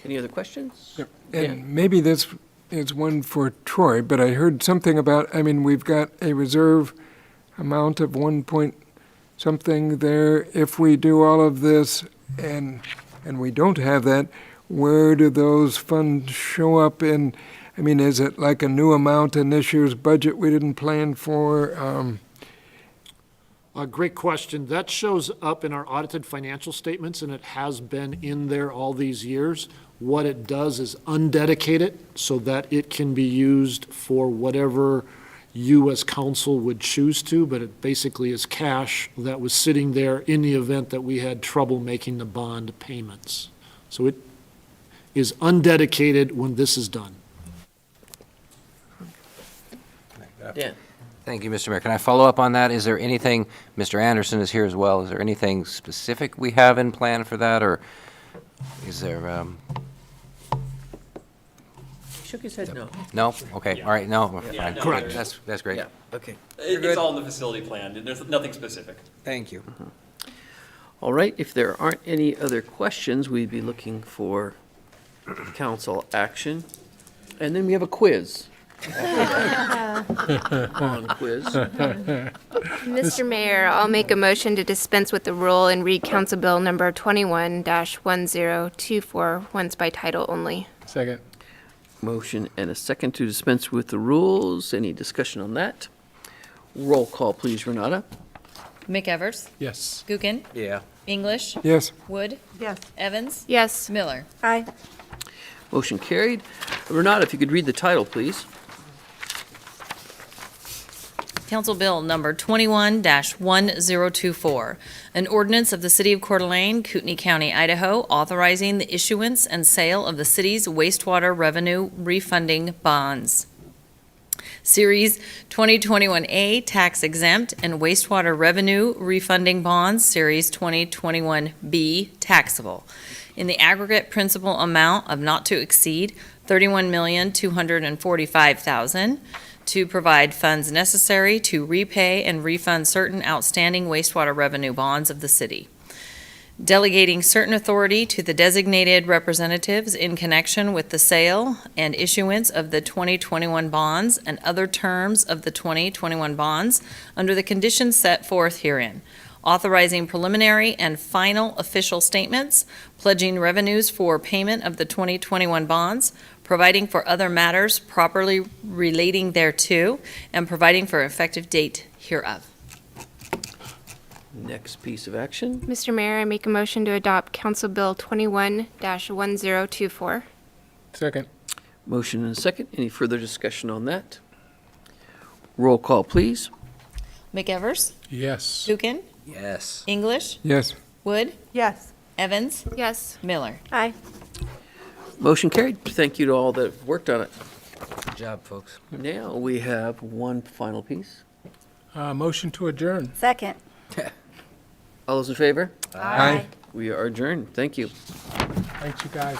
S1: Any other questions? Yeah.
S10: And maybe this is one for Troy, but I heard something about, I mean, we've got a reserve amount of 1 point something there. If we do all of this and we don't have that, where do those funds show up in? I mean, is it like a new amount in this year's budget we didn't plan for?
S12: A great question. That shows up in our audited financial statements, and it has been in there all these years. What it does is undedicate it so that it can be used for whatever you as council would choose to, but it basically is cash that was sitting there in the event that we had trouble making the bond payments. So it is undedicated when this is done.
S1: Dan?
S6: Thank you, Mr. Mayor. Can I follow up on that? Is there anything, Mr. Anderson is here as well, is there anything specific we have in plan for that, or is there,
S1: Shook his head no.
S6: no? Okay, all right, no, we're
S16: Yeah,
S6: fine.
S16: no,
S12: Correct.
S6: That's great.
S1: Yeah, okay.
S16: It's all in the facility plan, there's nothing specific.
S6: Thank you.
S1: All right, if there aren't any other questions, we'd be looking for council action. And then we have a quiz. On quiz.
S3: Mr. Mayor, I'll make a motion to dispense with the rule and read Council Bill number 21-1024 once by title only.
S5: Second.
S1: Motion and a second to dispense with the rules. Any discussion on that? Roll call, please, Renata.
S17: McEvers,
S5: Yes.
S17: Gookin,
S6: Yeah.
S17: English,
S10: Yes.
S17: Wood,
S8: Yes.
S17: Evans,
S3: Yes.
S17: Miller.
S11: Aye.
S1: Motion carried. Renata, if you could read the title, please.
S17: Council Bill number 21-1024, an ordinance of the City of Coeur d'Alene, Kootenai County, Idaho, authorizing the issuance and sale of the city's wastewater revenue refunding bonds. Series 2021A tax exempt and wastewater revenue refunding bonds, Series 2021B taxable, in the aggregate principal amount of not to exceed $31,245,000, to provide funds necessary to repay and refund certain outstanding wastewater revenue bonds of the city. Delegating certain authority to the designated representatives in connection with the sale and issuance of the 2021 bonds and other terms of the 2021 bonds under the conditions set forth herein. Authorizing preliminary and final official statements, pledging revenues for payment of the 2021 bonds, providing for other matters properly relating thereto, and providing for effective date hereof.
S1: Next piece of action.
S3: Mr. Mayor, I make a motion to adopt Council Bill 21-1024.
S5: Second.
S1: Motion and a second. Any further discussion on that? Roll call, please.
S17: McEvers,
S5: Yes.
S17: Gookin,
S6: Yes.
S17: English,
S10: Yes.
S17: Wood,
S8: Yes.
S17: Evans,
S3: Yes.
S17: Miller.
S11: Aye.
S1: Motion carried. Thank you to all that have worked on it.
S6: Good job, folks.
S1: Now we have one final piece.
S5: Motion to adjourn.
S11: Second.
S1: All those in favor?
S10: Aye.
S1: We are adjourned. Thank you.
S5: Thanks, you guys.